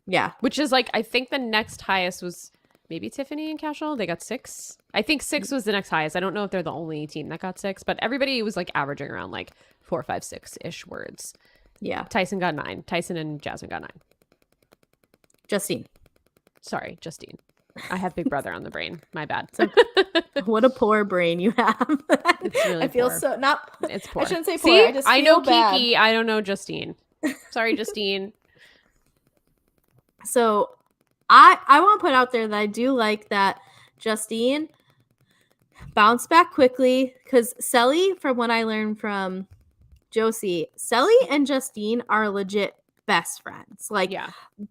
A: Yeah.
B: Which is like, I think the next highest was maybe Tiffany and Casual. They got 6. I think 6 was the next highest. I don't know if they're the only team that got 6, but everybody was like averaging around like 4, 5, 6-ish words.
A: Yeah.
B: Tyson got 9. Tyson and Jasmine got 9.
A: Justine.
B: Sorry, Justine. I have Big Brother on the brain. My bad.
A: What a poor brain you have.
B: It's really
A: I feel
B: poor.
A: so not.
B: It's poor.
A: I shouldn't say poor.
B: See?
A: I just feel
B: know
A: bad.
B: Kiki. I don't know Justine. Sorry, Justine.
A: So I want to put out there that I do like that Justine bounced back quickly because Selly, from what I learned from Josie, Selly and Justine are legit best friends. Like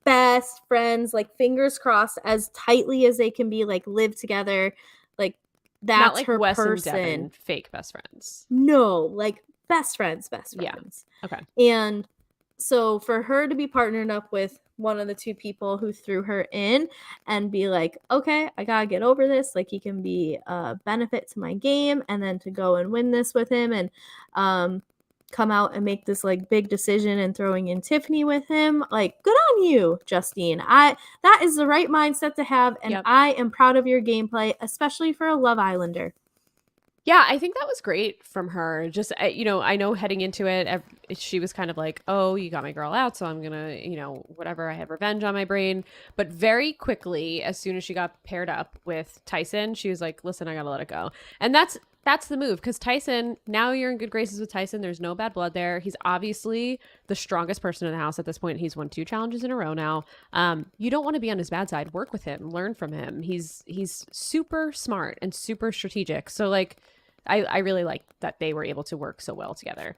A: best friends, like fingers crossed, as tightly as they can be, like live together. Like that's
B: not like
A: her
B: Wes
A: person.
B: And Devin, fake best friends.
A: No, like best friends.
B: Yeah. Okay.
A: And so for her to be partnered up with one of the 2 people who threw her in and be like, okay, I gotta get over this. Like he can be a benefit to my game, and then to go and win this with him and come out and make this like big decision and throwing in Tiffany with him. Like, good on you, Justine. That is the right mindset to have, and I am proud of your gameplay, especially for a Love Islander.
B: Yeah, I think that was great from her. Just, you know, I know heading into it, she was kind of like, oh, you got my girl out, so I'm going to, you know, whatever, I have revenge on my brain. But very quickly, as soon as she got paired up with Tyson, she was like, listen, I got to let it go. And that's the move, because Tyson, now you're in good graces with Tyson. There's no bad blood there. He's obviously the strongest person in the house at this point. He's won 2 challenges in a row now. You don't want to be on his bad side. Work with him. Learn from him. He's super smart and super strategic. So, like, I really like that they were able to work so well together.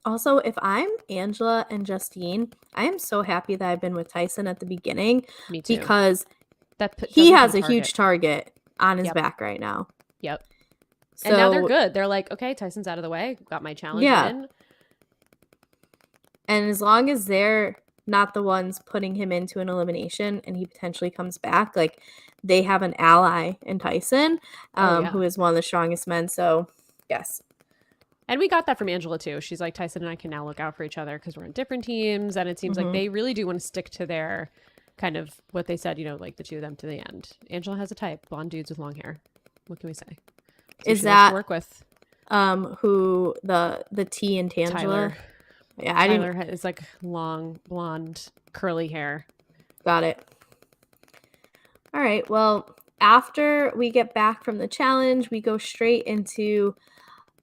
A: Also, if I'm Angela and Justine, I am so happy that I've been with Tyson at the beginning.
B: Me too.
A: Because he has a huge target on his back right now.
B: Yep. So, and now they're good. They're like, okay, Tyson's out of the way. Got my challenge in. And
A: as long as they're not the ones putting him into an elimination and he potentially comes back, like, they have an ally in Tyson, who is one of the strongest men. So, yes.
B: And we got that from Angela, too. She's like, Tyson and I can now look out for each other because we're on different teams. And it seems like they really do want to stick to their kind of what they said, you know, like the 2 of them to the end. Angela has a type, blonde dudes with long hair. What can we say?
A: Is that work with who the T in Tangela?
B: Tyler.
A: Yeah,
B: Tyler is like long, blonde, curly hair.
A: Got it. All right. Well, after we get back from the challenge, we go straight into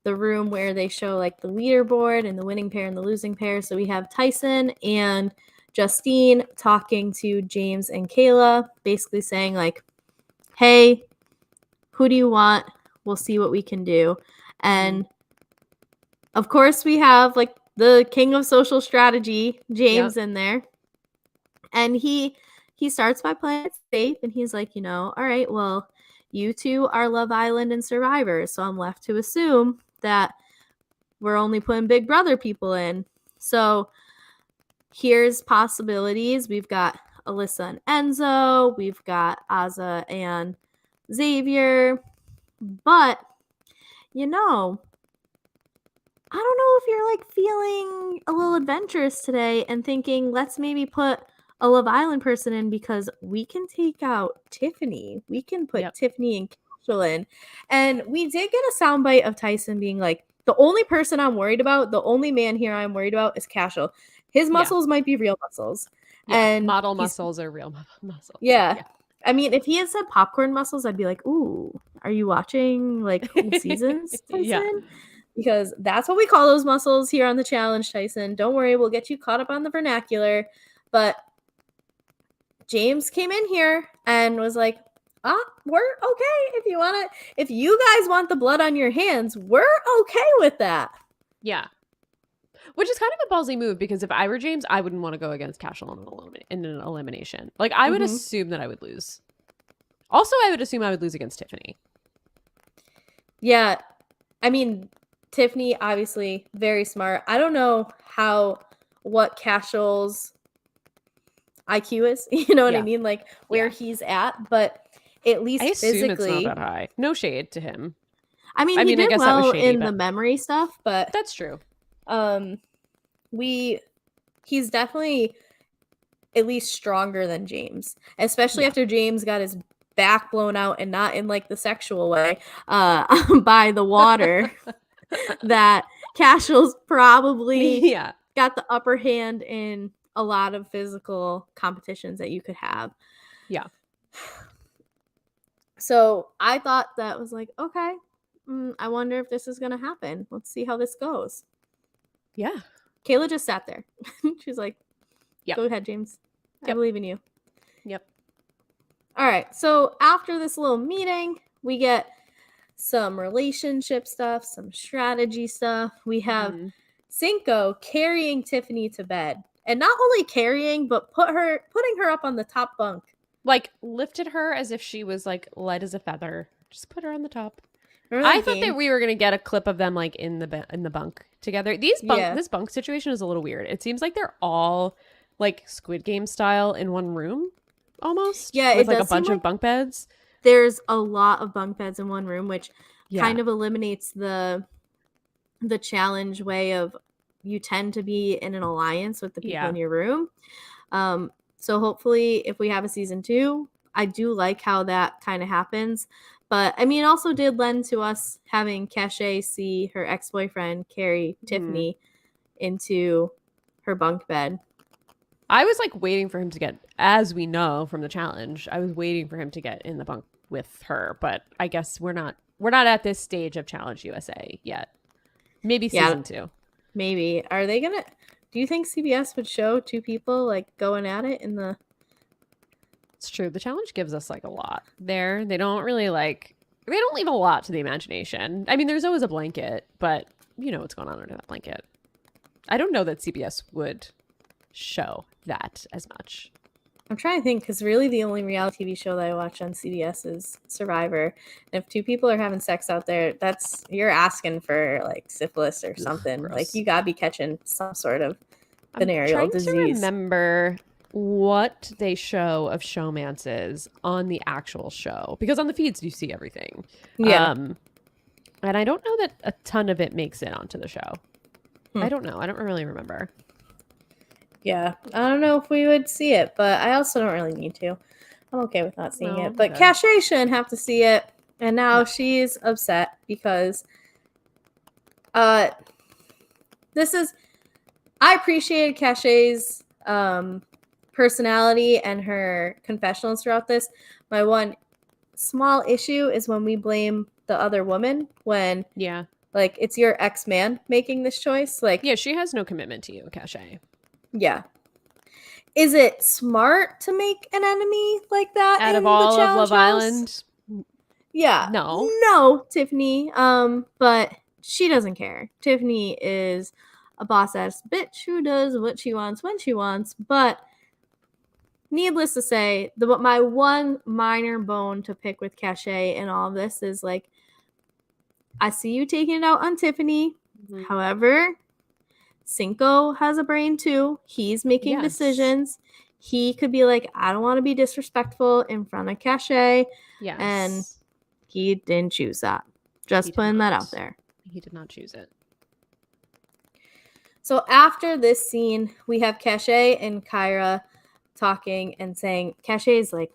A: the room where they show like the leaderboard and the winning pair and the losing pair. So we have Tyson and Justine talking to James and Kayla, basically saying like, hey, who do you want? We'll see what we can do. And of course we have like the king of social strategy, James, in there. And he starts by playing it safe, and he's like, you know, all right, well, you 2 are Love Island and Survivor, so I'm left to assume that we're only putting Big Brother people in. So here's possibilities. We've got Elissa and Enzo. We've got Azza and Xavier. But, you know, I don't know if you're like feeling a little adventurous today and thinking, let's maybe put a Love Island person in because we can take out Tiffany. We can put Tiffany and Casual in. And we did get a soundbite of Tyson being like, the only person I'm worried about, the only man here I'm worried about is Casual. His muscles might be real muscles.
B: Yeah,
A: and
B: model muscles are real muscles.
A: Yeah. I mean, if he had said popcorn muscles, I'd be like, ooh, are you watching like old seasons, Tyson?
B: Yeah.
A: Because that's what we call those muscles here on the challenge, Tyson. Don't worry, we'll get you caught up on the vernacular. But James came in here and was like, we're okay if you guys want the blood on your hands, we're okay with that.
B: Yeah. Which is kind of a ballsy move, because if I were James, I wouldn't want to go against Cashel in an elimination. Like, I would assume that I would lose. Also, I would assume I would lose against Tiffany.
A: Yeah. I mean, Tiffany, obviously, very smart. I don't know what Cashel's IQ is. You know what I mean? Like, where he's at. But at least
B: I assume
A: physically.
B: It's not that high. No shade to him.
A: I mean, he did well in the memory stuff. But
B: that's true.
A: He's definitely at least stronger than James, especially after James got his back blown out, and not in like the sexual way, by the water. That Cashel's probably got the upper hand in a lot of physical competitions that you could have.
B: Yeah.
A: So I thought that was like, okay, I wonder if this is going to happen. Let's see how this goes.
B: Yeah.
A: Kayla just sat there. She's like, go ahead, James. I believe in you.
B: Yep.
A: All right. So after this little meeting, we get some relationship stuff, some strategy stuff. We have Cinco carrying Tiffany to bed. And not only carrying, but putting her up on the top bunk.
B: Like, lifted her as if she was like light as a feather. Just put her on the top. I thought that we were gonna get a clip of them like in the bunk together. This bunk situation is a little weird. It seems like they're all like Squid Game style in one room, almost.
A: Yeah,
B: with like a bunch of bunk beds.
A: There's a lot of bunk beds in one room, which kind of eliminates the challenge way of you tend to be in an alliance with the people in your room. So hopefully, if we have a season 2, I do like how that kind of happens. But, I mean, it also did lend to us having Cachet see her ex-boyfriend carry Tiffany into her bunk bed.
B: I was, like, waiting for him to get, as we know from the challenge, I was waiting for him to get in the bunk with her. But I guess we're not at this stage of Challenge USA yet. Maybe season 2.
A: Maybe. Are they going to... Do you think CBS would show 2 people, like, going at it in the...
B: It's true. The challenge gives us like a lot there. They don't really they don't leave a lot to the imagination. I mean, there's always a blanket, but you know what's going on under that blanket. I don't know that CBS would show that as much.
A: I'm trying to think, because really the only reality TV show that I watch on CBS is Survivor. And if 2 people are having sex out there, you're asking for like syphilis or something.
B: Gross.
A: Like you gotta be catching some sort of venereal disease.
B: I'm trying to remember what they show of showmances on the actual show, because on the feeds you see everything. And I don't know that a ton of it makes it onto the show. I don't know. I don't really remember.
A: Yeah, I don't know if we would see it, but I also don't really need to. I'm okay with not seeing it. But Cachet shouldn't have to see it, and now she's upset because I appreciated Cachet's personality and her confessionals throughout this. My one small issue is when we blame the other woman, when like it's your ex-man making this choice. Like,
B: she has no commitment to you, Cachet.
A: Yeah. Is it smart to make an enemy like that
B: out of all of Love Island?
A: Yeah. No, Tiffany. But she doesn't care. Tiffany is a boss ass bitch who does what she wants when she wants. But needless to say, my one minor bone to pick with Cachet in all of this is like, I see you taking it out on Tiffany. However, Cinco has a brain too. He's making decisions. He could be like, I don't want to be disrespectful in front of Cachet.
B: Yes.
A: And he didn't choose that. Just putting that out there.
B: He did not choose it.
A: So after this scene, we have Cachet and Kyra talking and saying, Cachet's like,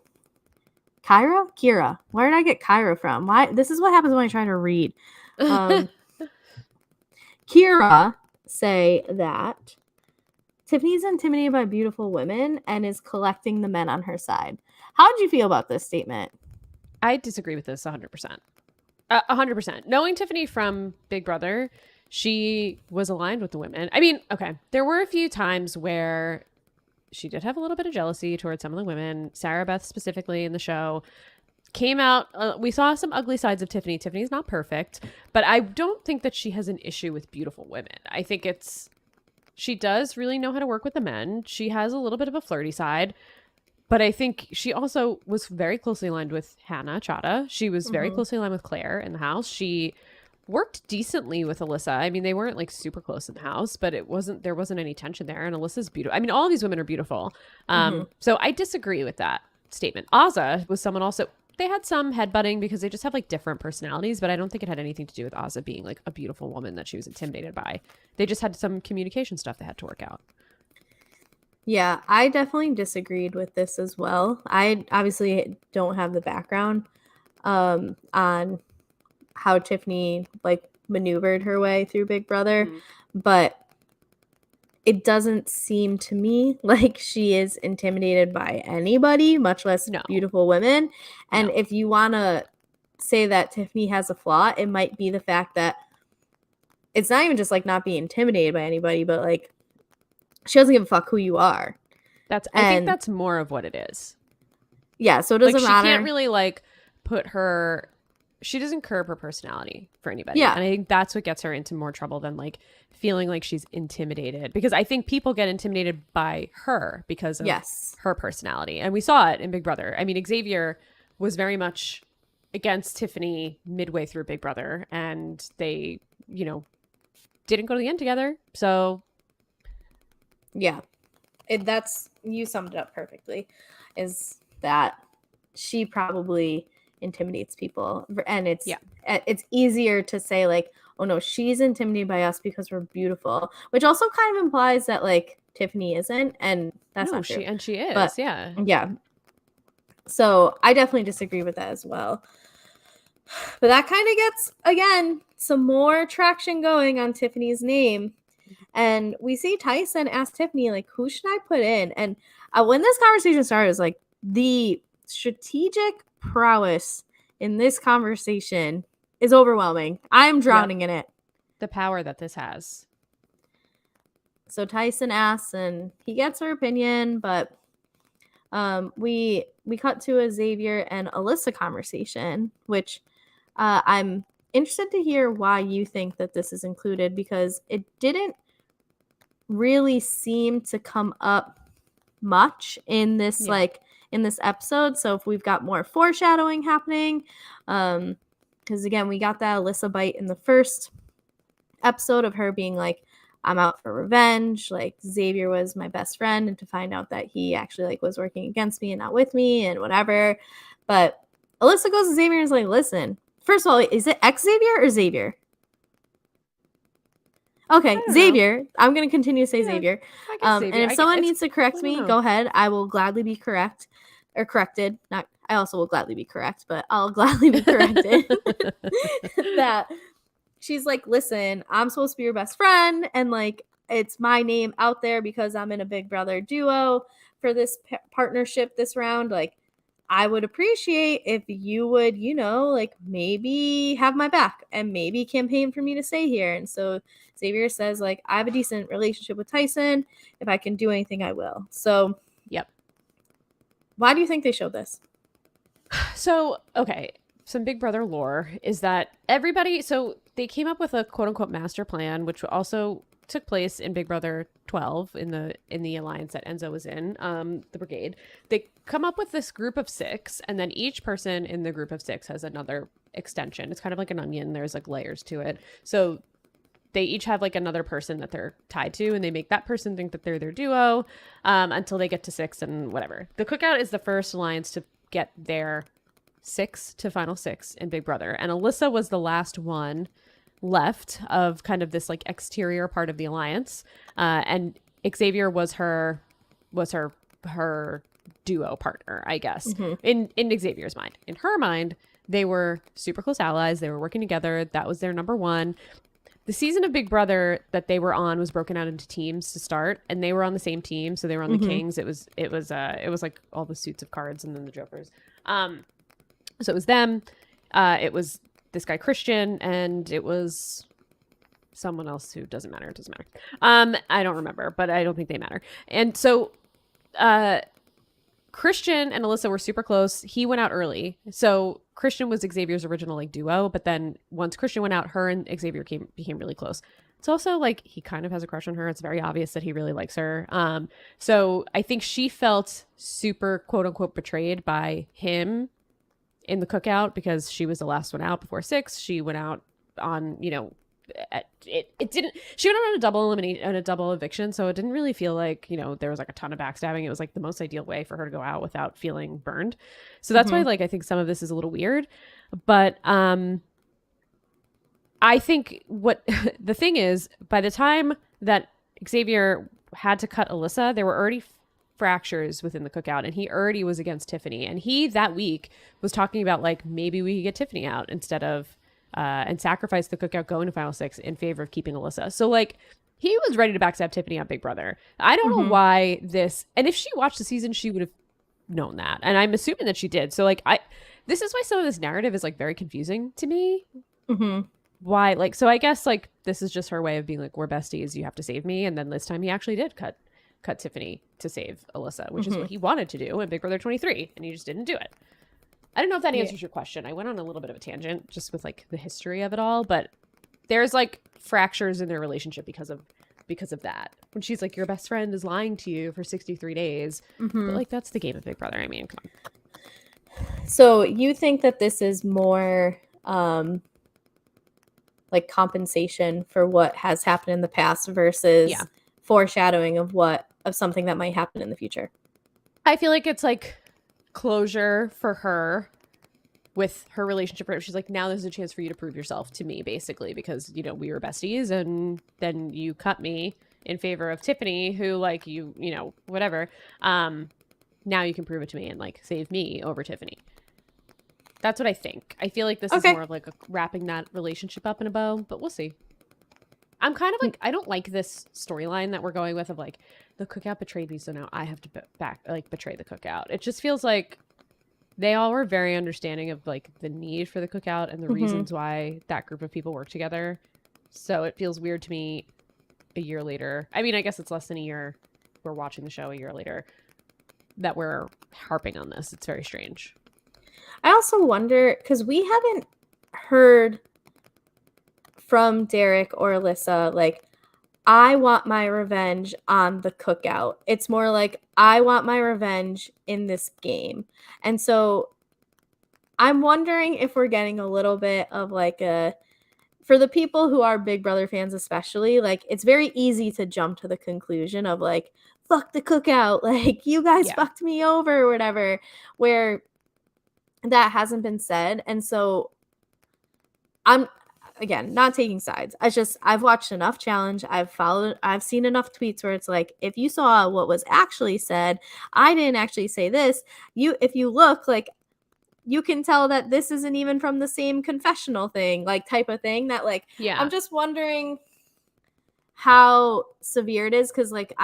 A: Kira? Where did I get Kyra from? Why? This is what happens when I try to read. Kira say that Tiffany's intimidated by beautiful women and is collecting the men on her side. How did you feel about this statement?
B: I disagree with this 100%. 100%. Knowing Tiffany from Big Brother, she was aligned with the women. I mean, okay, there were a few times where she did have a little bit of jealousy towards some of the women. Sarah Beth specifically in the show came out. We saw some ugly sides of Tiffany. Tiffany's not perfect, but I don't think that she has an issue with beautiful women. I think she does really know how to work with the men. She has a little bit of a flirty side. But I think she also was very closely aligned with Hannah Chada. She was very closely aligned with Claire in the house. She worked decently with Elissa. I mean, they weren't like super close in the house, but there wasn't any tension there. And Alyssa's beautiful. I mean, all of these women are beautiful. So I disagree with that statement. Azah was someone also, they had some headbutting because they just have like different personalities, but I don't think it had anything to do with Azah being like a beautiful woman that she was intimidated by. They just had some communication stuff they had to work out.
A: Yeah, I definitely disagreed with this as well. I obviously don't have the background on how Tiffany like maneuvered her way through Big Brother, but it doesn't seem to me like she is intimidated by anybody, much less beautiful women. And if you want to say that Tiffany has a flaw, it might be the fact that it's not even just like not being intimidated by anybody, but like she doesn't give a fuck who you are.
B: I think that's more of what it is.
A: Yeah, so it doesn't matter.
B: She can't really like she doesn't curb her personality for anybody. Yeah. And I think that's what gets her into more trouble than like feeling like she's intimidated. Because I think people get intimidated by her because of her personality. And we saw it in Big Brother. I mean, Xavier was very much against Tiffany midway through Big Brother. And they, didn't go to the end together. So
A: yeah, you summed it up perfectly, is that she probably intimidates people, and it's easier to say like, oh no, she's intimidated by us because we're beautiful, which also kind of implies that like Tiffany isn't, and that's not true.
B: She is,
A: but, yeah. So I definitely disagree with that as well. But that kind of gets, again, some more traction going on Tiffany's name. And we see Tyson ask Tiffany, like, who should I put in? And when this conversation started, it was like the strategic prowess in this conversation is overwhelming. I'm drowning in it.
B: The power that this has.
A: So Tyson asks, and he gets her opinion, but we cut to a Xavier and Elissa conversation, which I'm interested to hear why you think that this is included, because it didn't really seem to come up much in this in this episode. So if we've got more foreshadowing happening, because again, we got that Elissa bite in the first episode of her being like, I'm out for revenge, like Xavier was my best friend, and to find out that he actually like was working against me and not with me and whatever. But Elissa goes to Xavier and is like, listen, first of all, is it Xavier or Xavier? Okay, Xavier. I'm going to continue to say Xavier. And if someone needs to correct me, go ahead. I will gladly be corrected. I also will gladly be correct, but I'll gladly be corrected. That she's like, listen, I'm supposed to be your best friend, and like it's my name out there because I'm in a Big Brother duo for this partnership this round. Like, I would appreciate if you would, like maybe have my back and maybe campaign for me to stay here. And so Xavier says, like, I have a decent relationship with Tyson. If I can do anything, I will. So,
B: yep.
A: Why do you think they showed this?
B: So, okay, some Big Brother lore is that so they came up with a quote unquote master plan, which also took place in Big Brother 12 in the alliance that Enzo was in, the brigade. They come up with this group of 6, and then each person in the group of 6 has another extension. It's kind of like an onion. There's like layers to it. So they each have like another person that they're tied to, and they make that person think that they're their duo until they get to 6 and whatever. The Cookout is the first alliance to get their 6 to final 6 in Big Brother, and Elissa was the last one left of kind of this like exterior part of the alliance, and Xavier was her duo partner, I guess. In Xavier's mind. In her mind, they were super close allies. They were working together. That was their number one. The season of Big Brother that they were on was broken out into teams to start, and they were on the same team. So they were on the Kings. It was like all the suits of cards and then the Jokers. So it was them. It was this guy Christian, and it was someone else who doesn't matter. It doesn't matter. I don't remember, but I don't think they matter. And so Christian and Elissa were super close. He went out early. So Christian was Xavier's original like duo, but then once Christian went out, her and Xavier became really close. It's also like he kind of has a crush on her. It's very obvious that he really likes her. So I think she felt super quote unquote betrayed by him in the cookout because she was the last one out before 6. She went out on, it didn't, she went out on a double elimination and a double eviction. So it didn't really feel like, there was like a ton of backstabbing. It was like the most ideal way for her to go out without feeling burned. So that's why like, I think some of this is a little weird, but, I think what the thing is, by the time that Xavier had to cut Elissa, there were already fractures within the cookout, and he already was against Tiffany. And he that week was talking about like maybe we could get Tiffany out instead of and sacrifice the cookout going to Final 6 in favor of keeping Elissa. So like he was ready to backstab Tiffany on Big Brother. I don't know why this, and if she watched the season, she would have known that, and I'm assuming that she did. So like this is why some of this narrative is like very confusing to me. Why, like, so I guess like this is just her way of being like, we're besties, you have to save me. And then this time he actually did cut Tiffany to save Elissa, which is what he wanted to do in Big Brother 23, and he just didn't do it. I don't know if that answers your question. I went on a little bit of a tangent just with like the history of it all, but there's like fractures in their relationship because of that. When she's like, your best friend is lying to you for 63 days. But like that's the game of Big Brother. I mean, come on.
A: So you think that this is more like compensation for what has happened in the past versus foreshadowing of something that might happen in the future?
B: I feel like it's like closure for her with her relationship. She's like, now there's a chance for you to prove yourself to me, basically, because we were besties, and then you cut me in favor of Tiffany, who like whatever. Now you can prove it to me and like save me over Tiffany. That's what I think. I feel like this is more of like wrapping that relationship up in a bow, but we'll see. I'm kind of like, I don't like this storyline that we're going with of like, the cookout betrayed me, so now I have to betray the cookout. It just feels like they all were very understanding of like the need for the cookout and the reasons why that group of people work together. So it feels weird to me a year later. I mean, I guess it's less than a year. We're watching the show a year later that we're harping on this. It's very strange.
A: I also wonder, because we haven't heard from Derek or Elissa, like, I want my revenge on the cookout. It's more like, I want my revenge in this game. And so I'm wondering if we're getting a little bit of like for the people who are Big Brother fans especially, like, it's very easy to jump to the conclusion of like, fuck the cookout. Like, you guys fucked me over or whatever, where that hasn't been said. And so I'm, again, not taking sides. I've watched enough challenge. I've seen enough tweets where it's like, if you saw what was actually said, I didn't actually say this. If you look, like, you can tell that this isn't even from the same confessional thing, like type of thing that like, I'm just wondering how severe it is. Cause like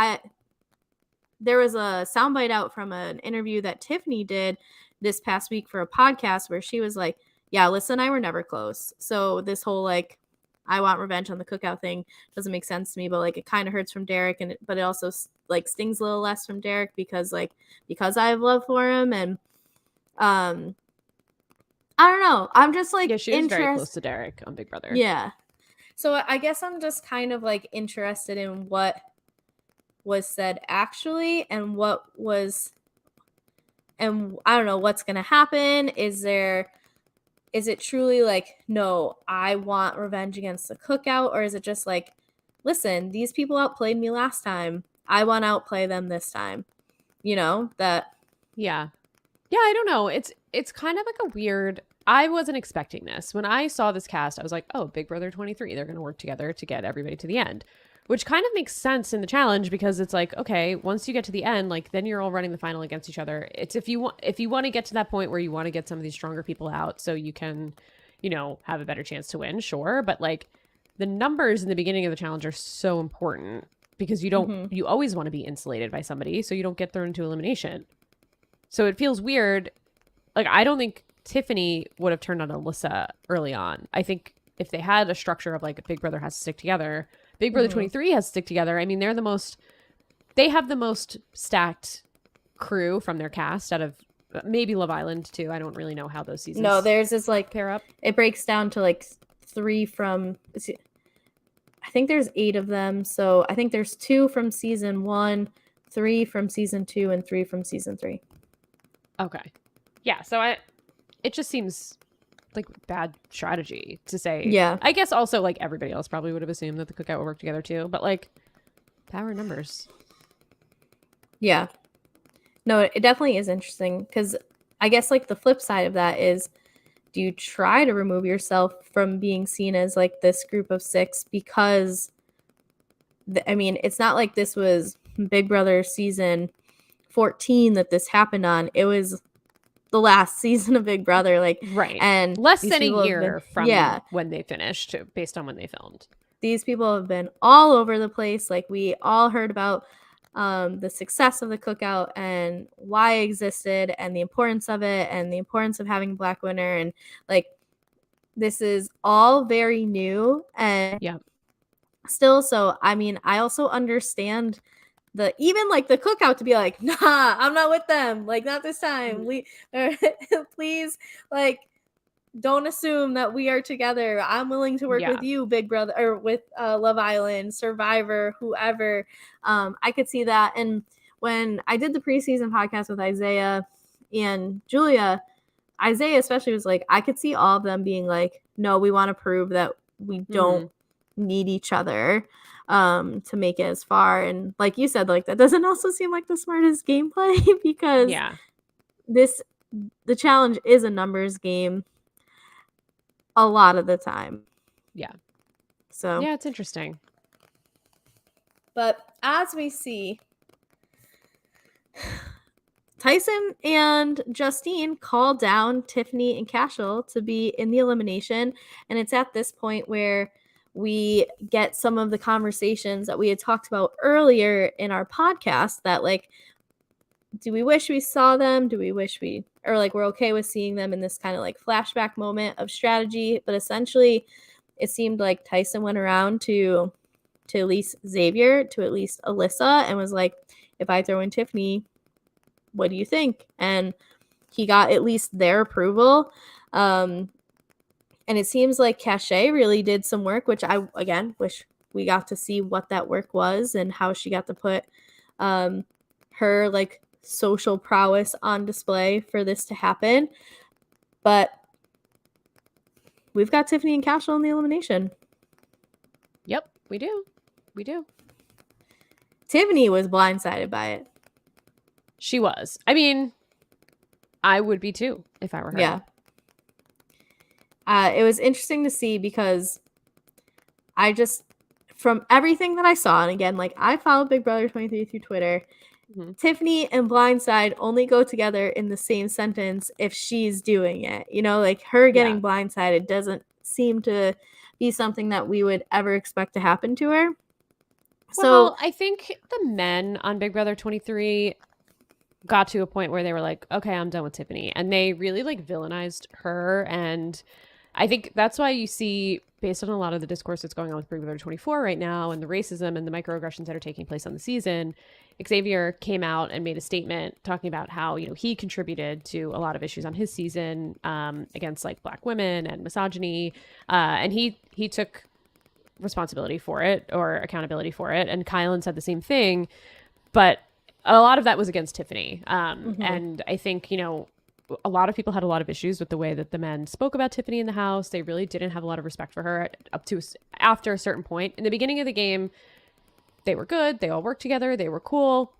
A: there was a soundbite out from an interview that Tiffany did this past week for a podcast where she was like, yeah, Elissa and I were never close. So this whole like, I want revenge on the cookout thing doesn't make sense to me, but like it kind of hurts from Derek, but it also like stings a little less from Derek because I have love for him. And I don't know. I'm just like,
B: she was very close to Derek on Big Brother.
A: Yeah. So I guess I'm just kind of like interested in what was said actually and and I don't know what's going to happen. Is it truly like, no, I want revenge against the cookout? Or is it just like, listen, these people outplayed me last time. I want to outplay them this time. That.
B: Yeah. Yeah, I don't know. It's kind of like a weird, I wasn't expecting this. When I saw this cast, I was like, oh, Big Brother 23, they're going to work together to get everybody to the end. Which kind of makes sense in the challenge because it's like, okay, once you get to the end, like then you're all running the final against each other. It's if you want to get to that point where you want to get some of these stronger people out so you can, have a better chance to win, sure. But like the numbers in the beginning of the challenge are so important because you always want to be insulated by somebody so you don't get thrown into elimination. So it feels weird. Like, I don't think Tiffany would have turned on Elissa early on. I think if they had a structure of like Big Brother has to stick together, Big Brother 23 has to stick together. I mean, they have the most stacked crew from their cast out of maybe Love Island too. I don't really know how those seasons.
A: No, theirs is like
B: pair up.
A: It breaks down to like 3 from. I think there's 8 of them, so I think there's 2 from season 1, 3 from season 2, and 3 from season 3.
B: Okay, yeah. So it just seems like bad strategy to say.
A: Yeah,
B: I guess also like everybody else probably would have assumed that the cookout would work together too, but like power numbers.
A: Yeah. No, it definitely is interesting because I guess like the flip side of that is, do you try to remove yourself from being seen as like this group of 6? Because I mean, it's not like this was Big Brother season 14 that this happened on. It was the last season of Big Brother, like,
B: right,
A: and
B: less than a year from when they finished, based on when they filmed.
A: These people have been all over the place. Like, we all heard about the success of the cookout and why it existed and the importance of it and the importance of having a Black winner, and like this is all very new and still. So I mean, I also understand even like the cookout to be like, nah, I'm not with them, like not this time. Please, like, don't assume that we are together. I'm willing to work with you, Big Brother, or with Love Island, Survivor, whoever. I could see that. And when I did the preseason podcast with Isaiah and Julia, Isaiah especially was like, I could see all of them being like, no, we want to prove that we don't need each other to make it as far. And like you said, like that doesn't also seem like the smartest gameplay because the challenge is a numbers game a lot of the time.
B: Yeah.
A: So
B: yeah, it's interesting.
A: But as we see, Tyson and Justine call down Tiffany and Cashel to be in the elimination. And it's at this point where we get some of the conversations that we had talked about earlier in our podcast that, like, do we wish we saw them? Do we wish we're okay with seeing them in this kind of like flashback moment of strategy? But essentially, it seemed like Tyson went around to at least Xavier, to at least Elissa, and was like, if I throw in Tiffany, what do you think? And he got at least their approval. And it seems like Cachet really did some work, which I, again, wish we got to see what that work was and how she got to put her like social prowess on display for this to happen. But we've got Tiffany and Cashel in the elimination.
B: Yep, we do. We do.
A: Tiffany was blindsided by it.
B: She was. I mean, I would be too if I were her.
A: Yeah. It was interesting to see because I just, from everything that I saw, and again, like I followed Big Brother 23 through Twitter, Tiffany and blindside only go together in the same sentence if she's doing it. You know, like her getting blindsided doesn't seem to be something that we would ever expect to happen to her.
B: Well, I think the men on Big Brother 23 got to a point where they were like, okay, I'm done with Tiffany. And they really like villainized her. And I think that's why you see, based on a lot of the discourse that's going on with Big Brother 24 right now and the racism and the microaggressions that are taking place on the season, Xavier came out and made a statement talking about how, you know, he contributed to a lot of issues on his season against like Black women and misogyny. And he took responsibility for it or accountability for it. And Kylan said the same thing. But a lot of that was against Tiffany. And I think, you know, a lot of people had a lot of issues with the way that the men spoke about Tiffany in the house. They really didn't have a lot of respect for her after a certain point. In the beginning of the game, they were good. They all worked together. They were cool.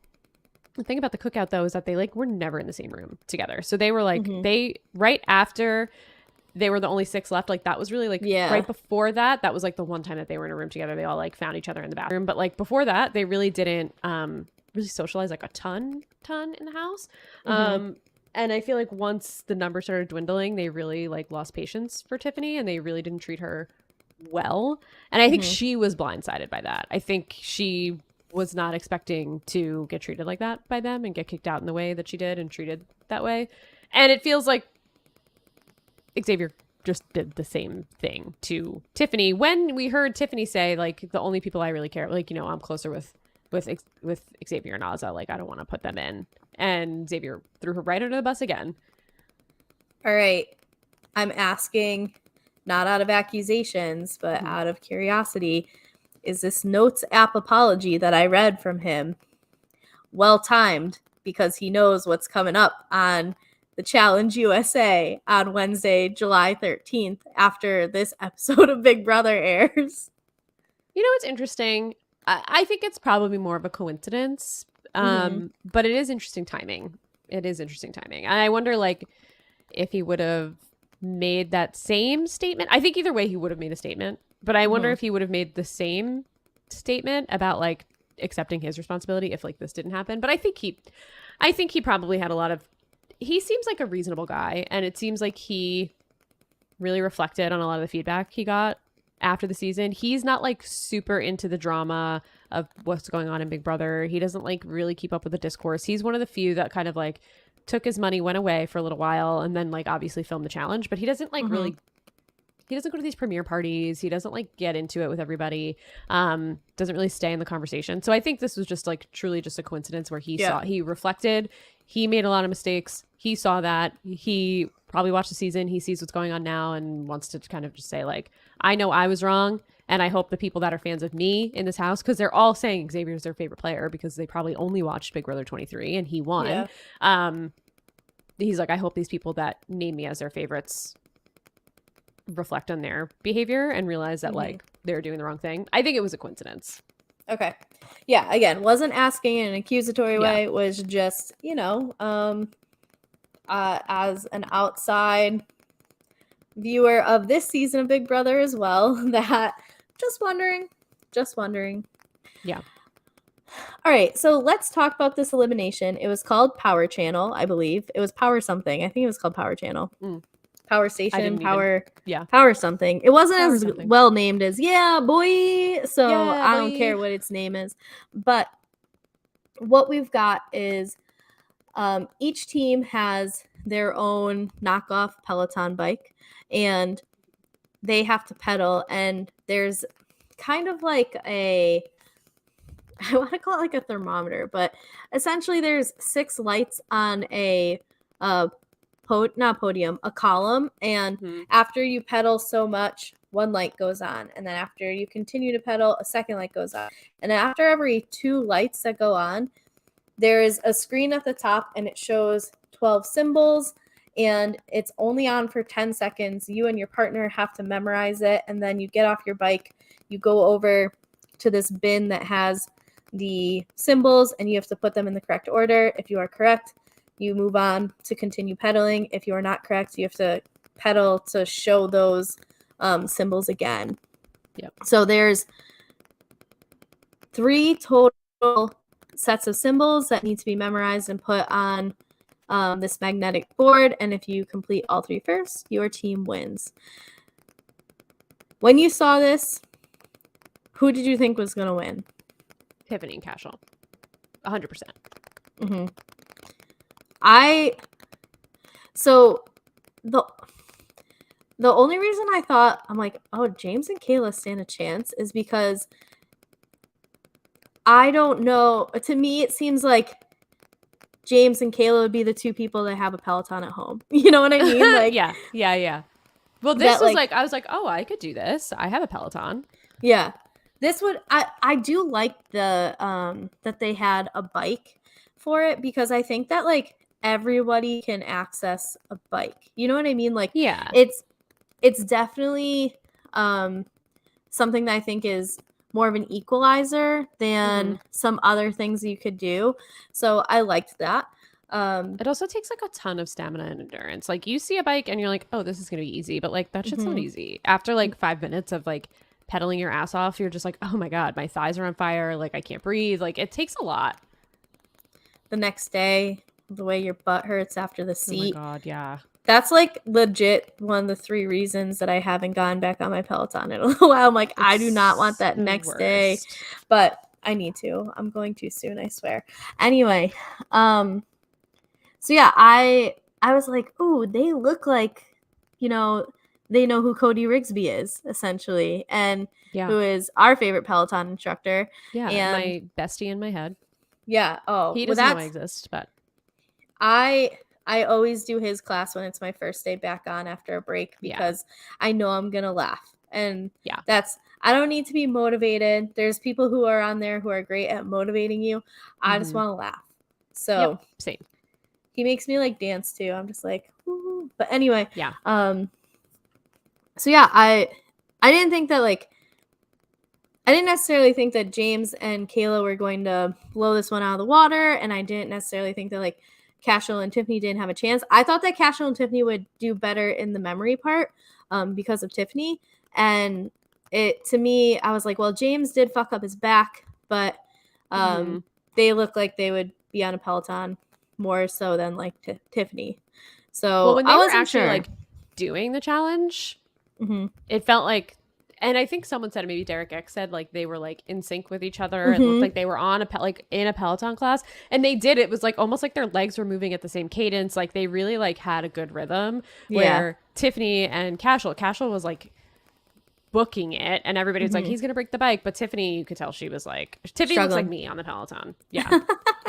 B: The thing about the cookout, though, is that they like were never in the same room together. So they were like, right after they were the only 6 left, like that was really like right before that was like the one time that they were in a room together. They all like found each other in the bathroom. But like before that, they really didn't really socialize like a ton in the house. And I feel like once the numbers started dwindling, they really like lost patience for Tiffany and they really didn't treat her well. And I think she was blindsided by that. I think she was not expecting to get treated like that by them and get kicked out in the way that she did and treated that way. And it feels like Xavier just did the same thing to Tiffany. When we heard Tiffany say, like, the only people I really care, like, I'm closer with Xavier and Azza, like, I don't want to put them in. And Xavier threw her right under the bus again.
A: All right. I'm asking, not out of accusations, but out of curiosity, is this Notes app apology that I read from him well-timed, because he knows what's coming up on the Challenge USA on Wednesday, July 13th, after this episode of Big Brother airs?
B: It's interesting. I think it's probably more of a coincidence, but it is interesting timing. And I wonder, like, if he would have made that same statement. I think either way he would have made a statement, but I wonder if he would have made the same statement about, like, accepting his responsibility if, like, this didn't happen. But I think he probably had he seems like a reasonable guy, and it seems like he really reflected on a lot of the feedback he got after the season. He's not, like, super into the drama of what's going on in Big Brother. He doesn't, like, really keep up with the discourse. He's one of the few that kind of, like, took his money, went away for a little while, and then, like, obviously filmed the challenge. But he doesn't, like, really, he doesn't go to these premiere parties. He doesn't, like, get into it with everybody. Doesn't really stay in the conversation. So I think this was just, like, truly just a coincidence where he reflected. He made a lot of mistakes. He saw that. He probably watched the season. He sees what's going on now and wants to kind of just say, like, I know I was wrong. And I hope the people that are fans of me in this house, because they're all saying Xavier's their favorite player because they probably only watched Big Brother 23 and he won. Yeah. He's like, I hope these people that name me as their favorites reflect on their behavior and realize that, like, they're doing the wrong thing. I think it was a coincidence.
A: Okay. Yeah, again, wasn't asking in an accusatory way. It was just, as an outside viewer of this season of Big Brother as well, that just wondering. Yeah. All right, so let's talk about this elimination. It was called Power Channel, I believe. It was Power something. I think it was called Power Channel. Power Station, Power something. It wasn't as well named as Boy. So I don't care what its name is. But what we've got is each team has their own knockoff Peloton bike, and they have to pedal, and there's kind of like I want to call it like a thermometer, but essentially there's 6 lights on a column, and after you pedal so much, one light goes on, and then after you continue to pedal, a second light goes on, and then after every 2 lights that go on, there is a screen at the top, and it shows 12 symbols, and it's only on for 10 seconds. You and your partner have to memorize it, and then you get off your bike, you go over to this bin that has the symbols, and you have to put them in the correct order. If you are correct, you move on to continue pedaling. If you are not correct, you have to pedal to show those symbols again. Yep. So there's 3 total sets of symbols that need to be memorized and put on this magnetic board, and if you complete all 3 first, your team wins. When you saw this, who did you think was going to win?
B: Tiffany and Cashel. 100%.
A: So the only reason I thought, I'm like, oh, James and Kayla stand a chance is because I don't know. To me, it seems like James and Kayla would be the 2 people that have a Peloton at home. You know what I mean? Like,
B: yeah. Well, this was like, I was like, oh, I could do this. I have a Peloton.
A: Yeah. This would, I do like the, that they had a bike for it, because I think that, like, everybody can access a bike. You know what I mean? Like, yeah, it's definitely something that I think is more of an equalizer than some other things you could do. So I liked that.
B: It also takes, like, a ton of stamina and endurance. Like, you see a bike and you're like, oh, this is going to be easy. But, like, that shit's not easy. After, like, 5 minutes of, like, pedaling your ass off, you're just like, oh my God, my thighs are on fire. Like, I can't breathe. Like, it takes a lot.
A: The next day, the way your butt hurts after the seat.
B: Oh my God, yeah.
A: That's, like, legit one of the 3 reasons that I haven't gone back on my Peloton in a little while. I'm like, I do not want that next day, but I need to. I'm going to soon, I swear. Anyway, so yeah, I was like, ooh, they look like you know, they know who Cody Rigsby is, essentially, and
B: Yeah.
A: who is our favorite Peloton instructor.
B: Yeah.
A: And
B: My bestie in my head.
A: yeah, oh,
B: He
A: well,
B: doesn't know I
A: that's
B: exist, but
A: I always do his class when it's my first day back on after a break
B: yeah.
A: because I know I'm gonna laugh. And
B: Yeah.
A: I don't need to be motivated. There's people who are on there who are great at motivating you. I just
B: Mhm.
A: want to laugh.
B: Yep.
A: So
B: Same.
A: he makes me like dance too. I'm just like, woo. But anyway,
B: Yeah.
A: so yeah, I didn't think that like I didn't necessarily think that James and Kayla were going to blow this one out of the water, and I didn't necessarily think that like Cashel and Tiffany didn't have a chance. I thought that Cashel and Tiffany would do better in the memory part because of Tiffany, and it to me, I was like, well, James did fuck up his back, but
B: Mhm.
A: they look like they would be on a Peloton more so than like Tiffany.
B: Well,
A: So
B: when
A: I
B: they were
A: wasn't
B: actually
A: sure.
B: like doing the challenge,
A: Mm-hmm.
B: it felt like, and I think someone said, maybe Derek X said, like they were like in sync with each other. It looked
A: Mm-hmm.
B: like they were on like in a Peloton class, and they did. It was like almost like their legs were moving at the same cadence. Like they really like had a good rhythm.
A: Yeah.
B: Where Tiffany and Cashel was like booking it, and everybody was like,
A: Mm-hmm.
B: he's gonna break the bike. But Tiffany, you could tell she was like, Tiffany looks like
A: Struggling.
B: me on the Peloton. Yeah,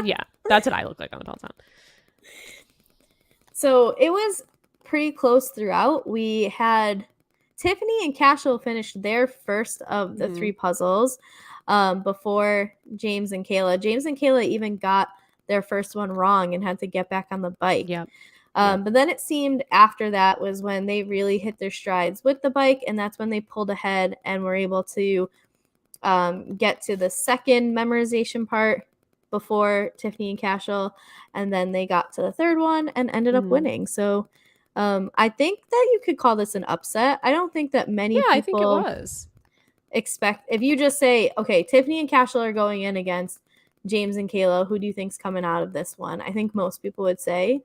B: yeah, that's what I look like on the Peloton.
A: So it was pretty close throughout. We had Tiffany and Cashel finished their first of the
B: Mm-hmm.
A: 3 puzzles before James and Kayla. James and Kayla even got their first one wrong and had to get back on the bike.
B: Yep. Yep.
A: But then it seemed after that was when they really hit their strides with the bike, and that's when they pulled ahead and were able to get to the second memorization part before Tiffany and Cashel, and then they got to the third one and ended up
B: Mm-hmm.
A: winning. So I think that you could call this an upset. I don't think that many
B: Yeah, I think it
A: people
B: was.
A: expect, if you just say, okay, Tiffany and Cashel are going in against James and Kayla, who do you think's coming out of this one? I think most people would say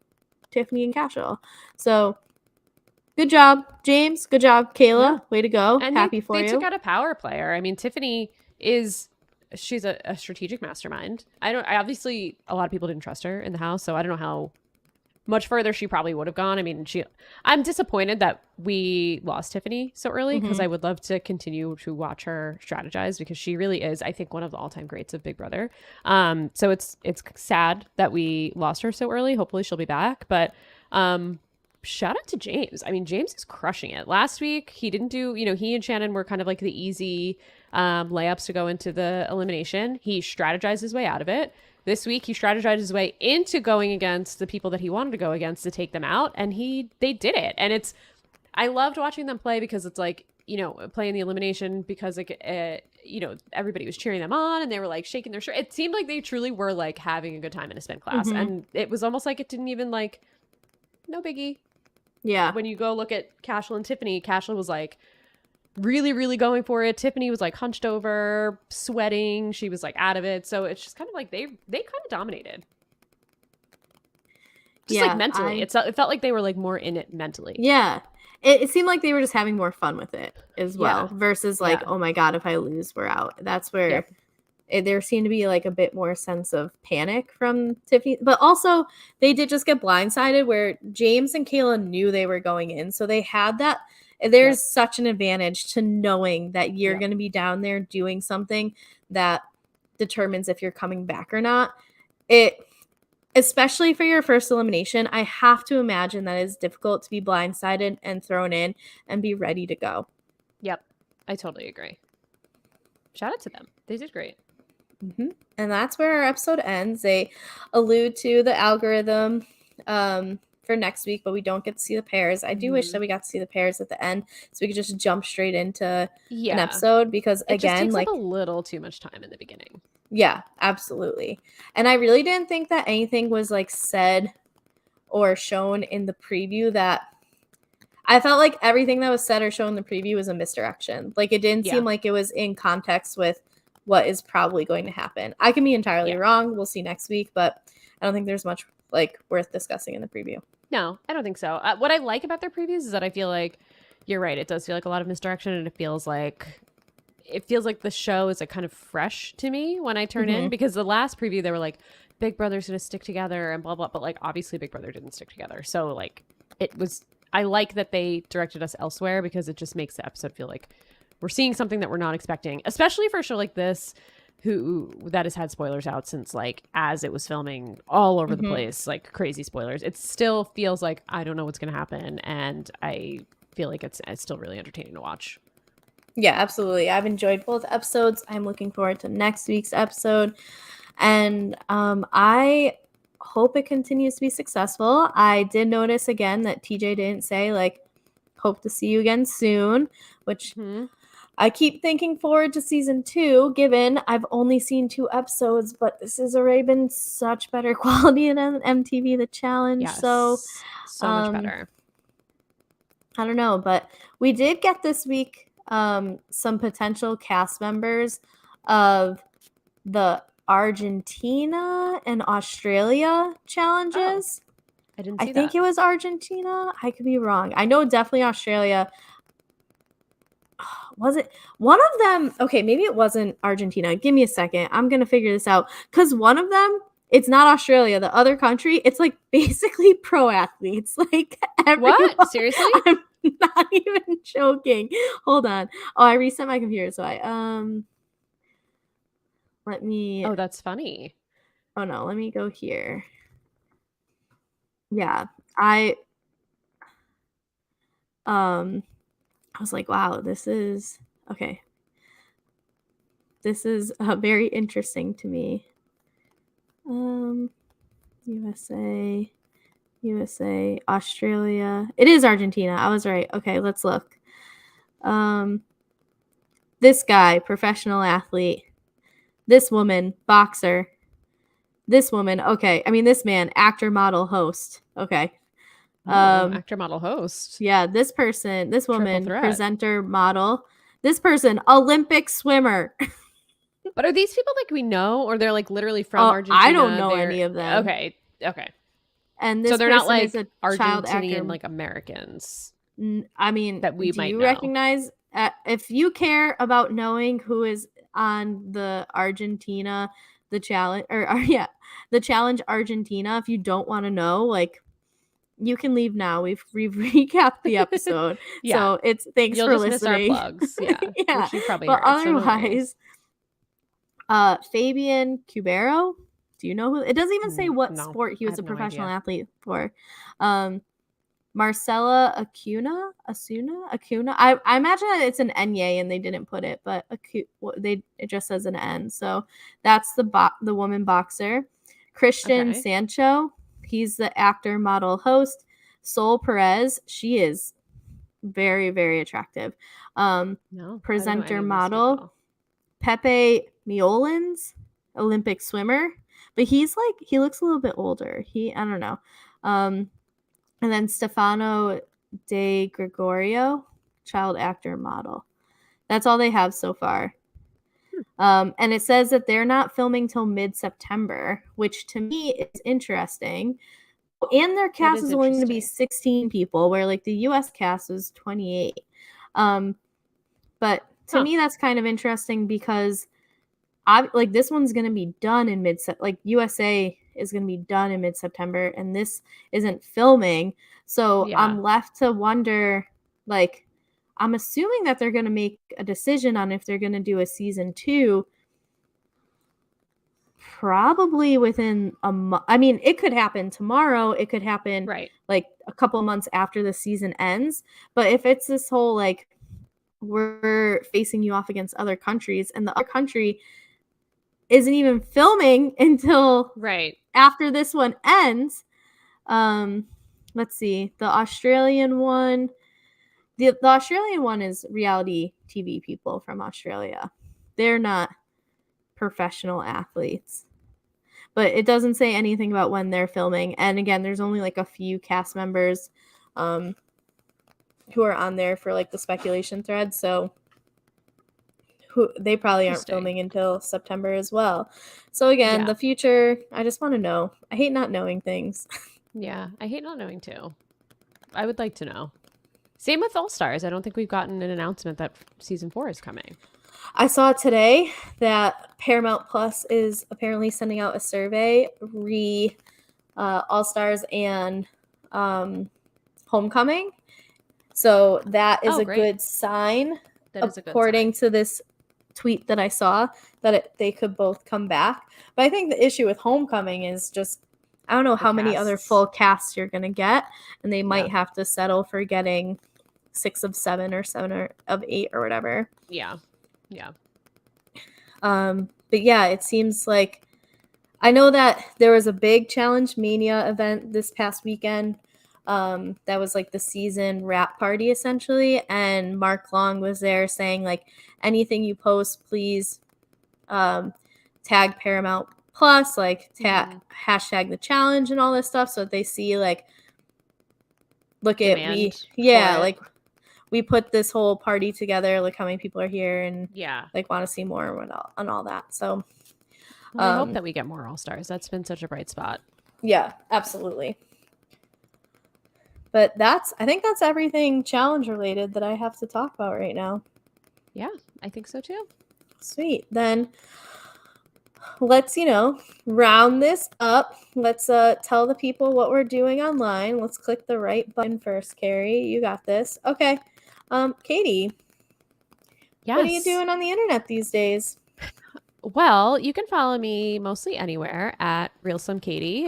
A: Tiffany and Cashel. So good job, James. Good job, Kayla.
B: Yeah.
A: Way to go.
B: And
A: Happy for
B: they took
A: you.
B: out a power player. I mean, Tiffany she's a strategic mastermind. I obviously a lot of people didn't trust her in the house, so I don't know how much further she probably would have gone. I mean, I'm disappointed that we lost Tiffany so early because
A: Mm-hmm.
B: I would love to continue to watch her strategize because she really is, I think, one of the all-time greats of Big Brother. So it's sad that we lost her so early. Hopefully she'll be back, but shout out to James. I mean, James is crushing it. Last week, he didn't do, he and Shannon were kind of like the easy layups to go into the elimination. He strategized his way out of it. This week, he strategized his way into going against the people that he wanted to go against to take them out, and they did it. And I loved watching them play because it's like, playing the elimination because like, everybody was cheering them on and they were like shaking their shirt. It seemed like they truly were like having a good time in a spin class,
A: Mm-hmm.
B: and it was almost like it didn't even like, no biggie.
A: Yeah.
B: When you go look at Cashel and Tiffany, Cashel was like really, really going for it. Tiffany was like hunched over, sweating. She was like out of it. So it's just kind of like they kind of dominated. Just like mentally. It felt like they were like more in it mentally.
A: Yeah. It seemed like they were just having more fun with it as well
B: Yeah.
A: versus like,
B: Yeah.
A: oh my God, if I lose, we're out. That's where
B: Yep.
A: there seemed to be like a bit more sense of panic from Tiffany. But also, they did just get blindsided where James and Kayla knew they were going in. So they had that. There's such an advantage to knowing that you're
B: Yep.
A: going to be down there doing something that determines if you're coming back or not. Especially for your first elimination, I have to imagine that it's difficult to be blindsided and thrown in and be ready to go.
B: Yep. I totally agree. Shout out to them. They did great.
A: Mm-hmm. And that's where our episode ends. They allude to the algorithm for next week, but we don't get to see the pairs. I do wish that we got to see the pairs at the end so we could just jump straight into an episode because,
B: it just
A: again,
B: takes
A: like
B: up a little too much time in the beginning.
A: Yeah, absolutely. And I really didn't think that anything was like said or shown in the preview that I felt like everything that was said or shown in the preview was a misdirection. Like it didn't seem like it was in context with what is probably going to happen. I can be entirely wrong. We'll see next week, but I don't think there's much like worth discussing in the preview.
B: No, I don't think so. What I like about their previews is that I feel like you're right. It does feel like a lot of misdirection, and it feels like the show is like kind of fresh to me when I turn in, because the last preview they were like Big Brother's gonna stick together and blah blah, but like obviously Big Brother didn't stick together. So like it was, I like that they directed us elsewhere because it just makes the episode feel like we're seeing something that we're not expecting, especially for a show like this that has had spoilers out since like as it was filming all over the place, like crazy spoilers. It still feels like I don't know what's going to happen, and I feel like it's still really entertaining to watch.
A: Yeah, absolutely. I've enjoyed both episodes. I'm looking forward to next week's episode. And I hope it continues to be successful. I did notice again that TJ didn't say, like, hope to see you again soon, which I keep thinking forward to season 2, given I've only seen 2 episodes, but this has already been such better quality than MTV The Challenge.
B: Yes,
A: so
B: much better.
A: I don't know, but we did get this week some potential cast members of the Argentina and Australia challenges.
B: I didn't see
A: I think it was Argentina. I could be wrong. I know definitely Australia. Was it one of them? Okay, maybe it wasn't Argentina. Give me a second. I'm going to figure this out. Because one of them, it's not Australia. The other country, it's like basically pro athletes. Like everyone.
B: What? Seriously?
A: I'm not even joking. Hold on. Oh, I reset my computer. So let me.
B: Oh, that's funny.
A: Oh no, let me go here. Yeah, I was like, wow, this is okay. This is very interesting to me. USA, Australia. It is Argentina. I was right. Okay, let's look. This guy, professional athlete. This woman, boxer. This woman, okay. I mean, this man, actor, model, host. Okay.
B: Actor, model, host.
A: Yeah, this person, this woman, presenter, model. This person, Olympic swimmer.
B: But are these people like we know, or they're like literally from Argentina?
A: I don't know any of them.
B: Okay.
A: And this
B: so they're not like
A: Argentinian,
B: like Americans.
A: I mean,
B: that we might know.
A: Recognize? If you care about knowing who is on the Argentina, the challenge, the challenge Argentina, if you don't want to know, like, you can leave now. We've recapped the episode. So it's thanks
B: You'll
A: for
B: just
A: listening.
B: Miss our plugs. Yeah. Which you probably
A: but
B: heard,
A: otherwise, Fabian Cubero. Do you know who? It doesn't even say what sport he was a professional athlete for. Marcella Acuna. I imagine it's an Enye and they didn't put it, but it just says an N. So that's the woman boxer. Christian Sancho. He's the actor, model, host. Sol Perez. She is very, very attractive. Presenter, model. Pepe Miolans, Olympic swimmer. But he looks a little bit older. I don't know. And then Stefano De Gregorio, child actor, model. That's all they have so far. And it says that they're not filming till mid-September, which to me is interesting. And their cast is only going to be 16 people, where like the US cast is 28. But to me, that's kind of interesting because this one's going to be done in USA is going to be done in mid-September, and this isn't filming. So I'm left to wonder, like, I'm assuming that they're going to make a decision on if they're going to do a season 2 probably within a month. I mean, it could happen tomorrow. It could happen like a couple of months after the season ends. But if it's this whole, like, we're facing you off against other countries, and the other country isn't even filming until after this one ends. Let's see. The Australian one. The Australian one is reality TV people from Australia. They're not professional athletes. But it doesn't say anything about when they're filming. And again, there's only like a few cast members who are on there for like the speculation thread. So they probably aren't filming until September as well. So again, the future, I just want to know. I hate not knowing things.
B: Yeah, I hate not knowing too. I would like to know. Same with All Stars. I don't think we've gotten an announcement that season 4 is coming.
A: I saw today that Paramount Plus is apparently sending out a survey All Stars and Homecoming, So that is a
B: great.
A: good sign,
B: That is a good
A: according to this tweet that I saw, that they could both come back. But I think the issue with Homecoming is just, I don't know how many other full casts you're going to get, and they might have to settle for getting 6 of 7 or 7 of 8 or whatever.
B: Yeah.
A: But yeah, it seems like, I know that there was a big Challenge Mania event this past weekend. That was like the season wrap party essentially, and Mark Long was there saying like, anything you post, please tag Paramount Plus, like hashtag the challenge and all this stuff, so that they see like, look at like we put this whole party together, like how many people are here, and like want to see more and all that. So
B: well, I hope that we get more All-Stars. That's been such a bright spot.
A: Yeah, absolutely. But I think that's everything challenge related that I have to talk about right now.
B: Yeah, I think so too.
A: Sweet. Then let's, round this up. Let's tell the people what we're doing online. Let's click the right button first, Kari. You got this. Okay. Katie.
B: Yes.
A: What are you doing on the internet these days?
B: Well, you can follow me mostly anywhere at Real Slim Katie.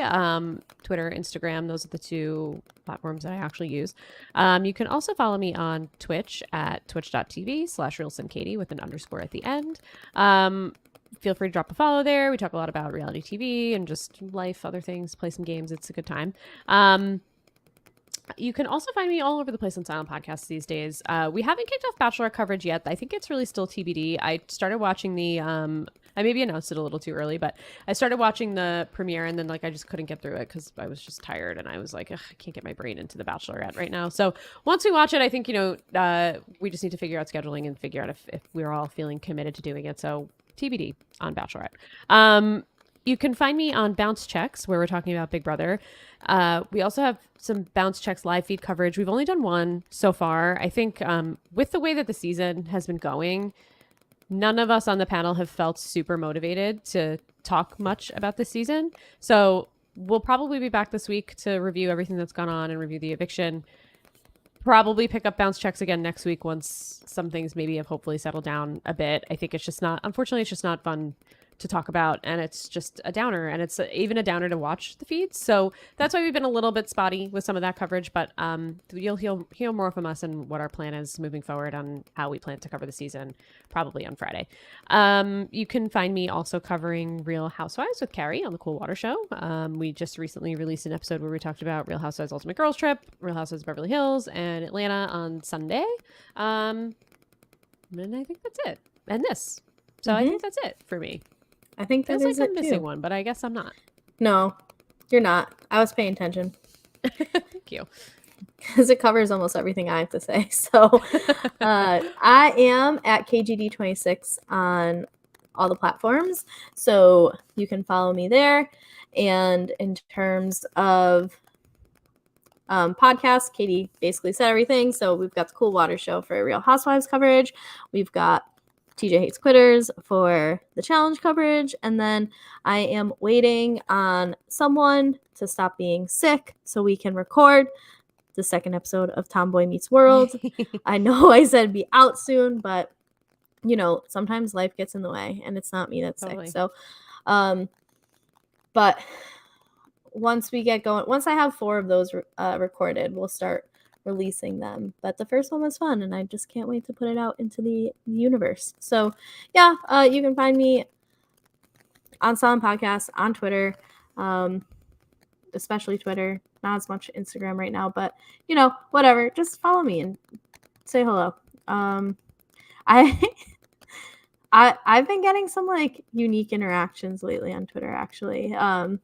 B: Twitter, Instagram, those are the 2 platforms that I actually use. You can also follow me on Twitch at twitch.tv/RealSlimKatie with an underscore at the end. Feel free to drop a follow there. We talk a lot about reality TV and just life, other things, play some games. It's a good time. You can also find me all over the place on Silent Podcasts these days. We haven't kicked off Bachelorette coverage yet. I think it's really still TBD. I started watching the I maybe announced it a little too early, but I started watching the premiere, and then I just couldn't get through it because I was just tired, and I was like, I can't get my brain into the Bachelorette right now. So once we watch it, I think we just need to figure out scheduling and figure out if we're all feeling committed to doing it. So TBD on Bachelorette. You can find me on Bounce Checks, where we're talking about Big Brother. We also have some Bounce Checks live feed coverage. We've only done one so far. I think with the way that the season has been going, none of us on the panel have felt super motivated to talk much about this season. So we'll probably be back this week to review everything that's gone on and review the eviction. Probably pick up Bounce Checks again next week once some things maybe have hopefully settled down a bit. I think unfortunately, it's just not fun to talk about, and it's just a downer, and it's even a downer to watch the feeds. So that's why we've been a little bit spotty with some of that coverage, but you'll hear more from us and what our plan is moving forward on how we plan to cover the season, probably on Friday. You can find me also covering Real Housewives with Kari on the Cool Water Show. We just recently released an episode where we talked about Real Housewives Ultimate Girls Trip, Real Housewives of Beverly Hills, and Atlanta on Sunday. And I think that's it. And this. So I think that's it for me.
A: I think that is
B: like I'm
A: it
B: missing
A: too.
B: one, but I guess I'm not.
A: No, you're not. I was paying attention.
B: Thank you.
A: Because it covers almost everything I have to say. So I am at KGD26 on all the platforms. So you can follow me there. And in terms of podcasts, Katie basically said everything. So we've got the Cool Water Show for Real Housewives coverage. We've got TJ Hates Quitters for the challenge coverage. And then I am waiting on someone to stop being sick so we can record the second episode of Tomboy Meets World. I know I said be out soon, but sometimes life gets in the way, and it's not me that's sick. So, but once we get going, once I have 4 of those recorded, we'll start releasing them. But the first one was fun, and I just can't wait to put it out into the universe. So yeah, you can find me on Silent Podcast, on Twitter, especially Twitter, not as much Instagram right now, but whatever, just follow me and say hello. I've been getting some unique interactions lately on Twitter, actually. When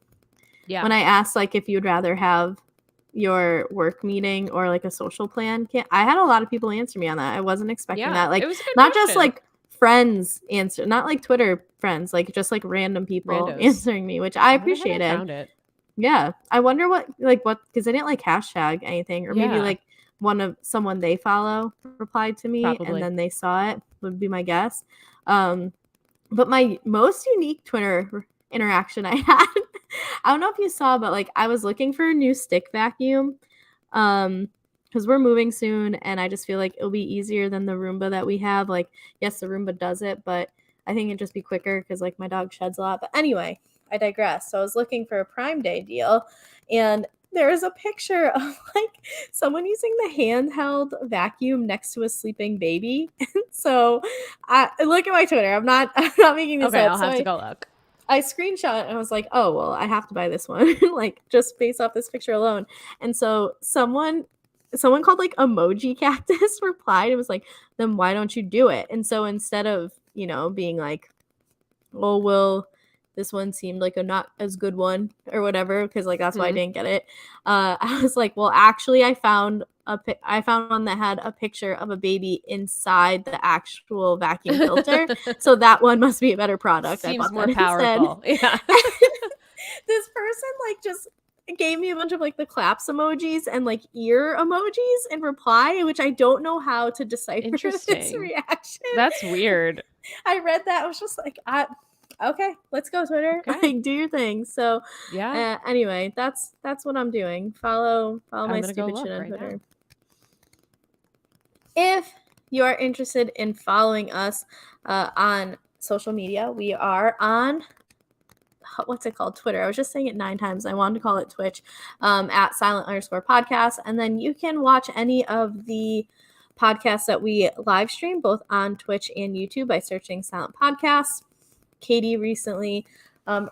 A: I asked if you'd rather have your work meeting or a social plan, I had a lot of people answer me on that. I wasn't expecting that.
B: It was a good
A: not
B: question.
A: Just friends answer, not Twitter friends, just random people answering me, which I appreciated.
B: I found it.
A: Yeah, I wonder what because I didn't hashtag anything, or maybe someone they follow replied to me. Probably. And then they saw it, would be my guess. But my most unique Twitter interaction I had, I don't know if you saw, but I was looking for a new stick vacuum, because we're moving soon, and I just feel like it'll be easier than the Roomba that we have. Like, yes, the Roomba does it, but I think it'd just be quicker because like my dog sheds a lot. But anyway, I digress. So I was looking for a Prime Day deal, and there is a picture of like someone using the handheld vacuum next to a sleeping baby. So I look at my Twitter. I'm not making this
B: Okay,
A: up.
B: I'll
A: So
B: have to go look.
A: I screenshot and I was like, oh, well, I have to buy this one, like just based off this picture alone. And so someone called like Emoji Cactus replied. It was like, then why don't you do it? And so instead of, being like, oh, well, this one seemed like a not as good one or whatever, because like that's why I didn't get it. I was like, well, actually, I found one that had a picture of a baby inside the actual vacuum filter, so that one must be a better product.
B: Seems
A: I bought
B: more
A: that
B: powerful.
A: instead.
B: Yeah.
A: This person like just gave me a bunch of like the claps emojis and like ear emojis in reply, which I don't know how to decipher this
B: Interesting.
A: reaction.
B: That's weird.
A: I read that. I was just like, okay, let's go, Twitter.
B: Okay.
A: Like, do your thing. So,
B: Yeah.
A: anyway, that's what I'm doing. Follow my
B: gonna go
A: stupid
B: look
A: shit on
B: right
A: Twitter.
B: now.
A: If you are interested in following us on social media, we are on what's it called? Twitter. I was just saying it 9 times. I wanted to call it Twitch at silent_podcast. And then you can watch any of the podcasts that we live stream both on Twitch and YouTube by searching Silent Podcasts. Katie recently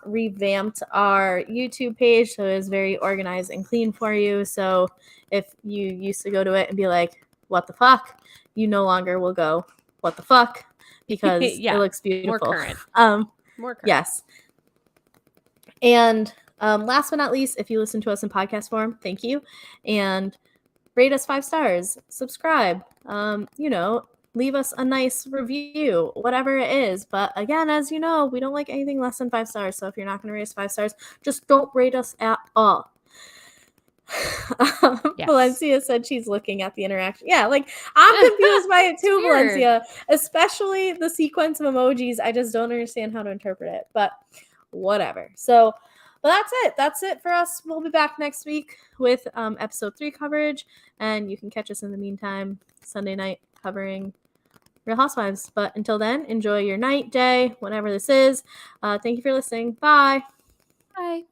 A: revamped our YouTube page, so it is very organized and clean for you. So if you used to go to it and be like, what the fuck, you no longer will go, what the fuck, because it looks beautiful.
B: More current.
A: More current. Yes. And last but not least, if you listen to us in podcast form, thank you. And rate us 5 stars, subscribe, leave us a nice review, whatever it is. But again, as you know, we don't like anything less than 5 stars. So if you're not going to rate us 5 stars, just don't rate us at all. Yes. Valencia said she's looking at the interaction. Yeah, like I'm confused by it too, Valencia, especially the sequence of emojis. I just don't understand how to interpret it, but whatever. So, well, that's it for us. We'll be back next week with episode 3 coverage, and you can catch us in the meantime Sunday night covering Real Housewives. But until then, enjoy your night, day, whatever this is. Thank you for listening. Bye.
B: Bye.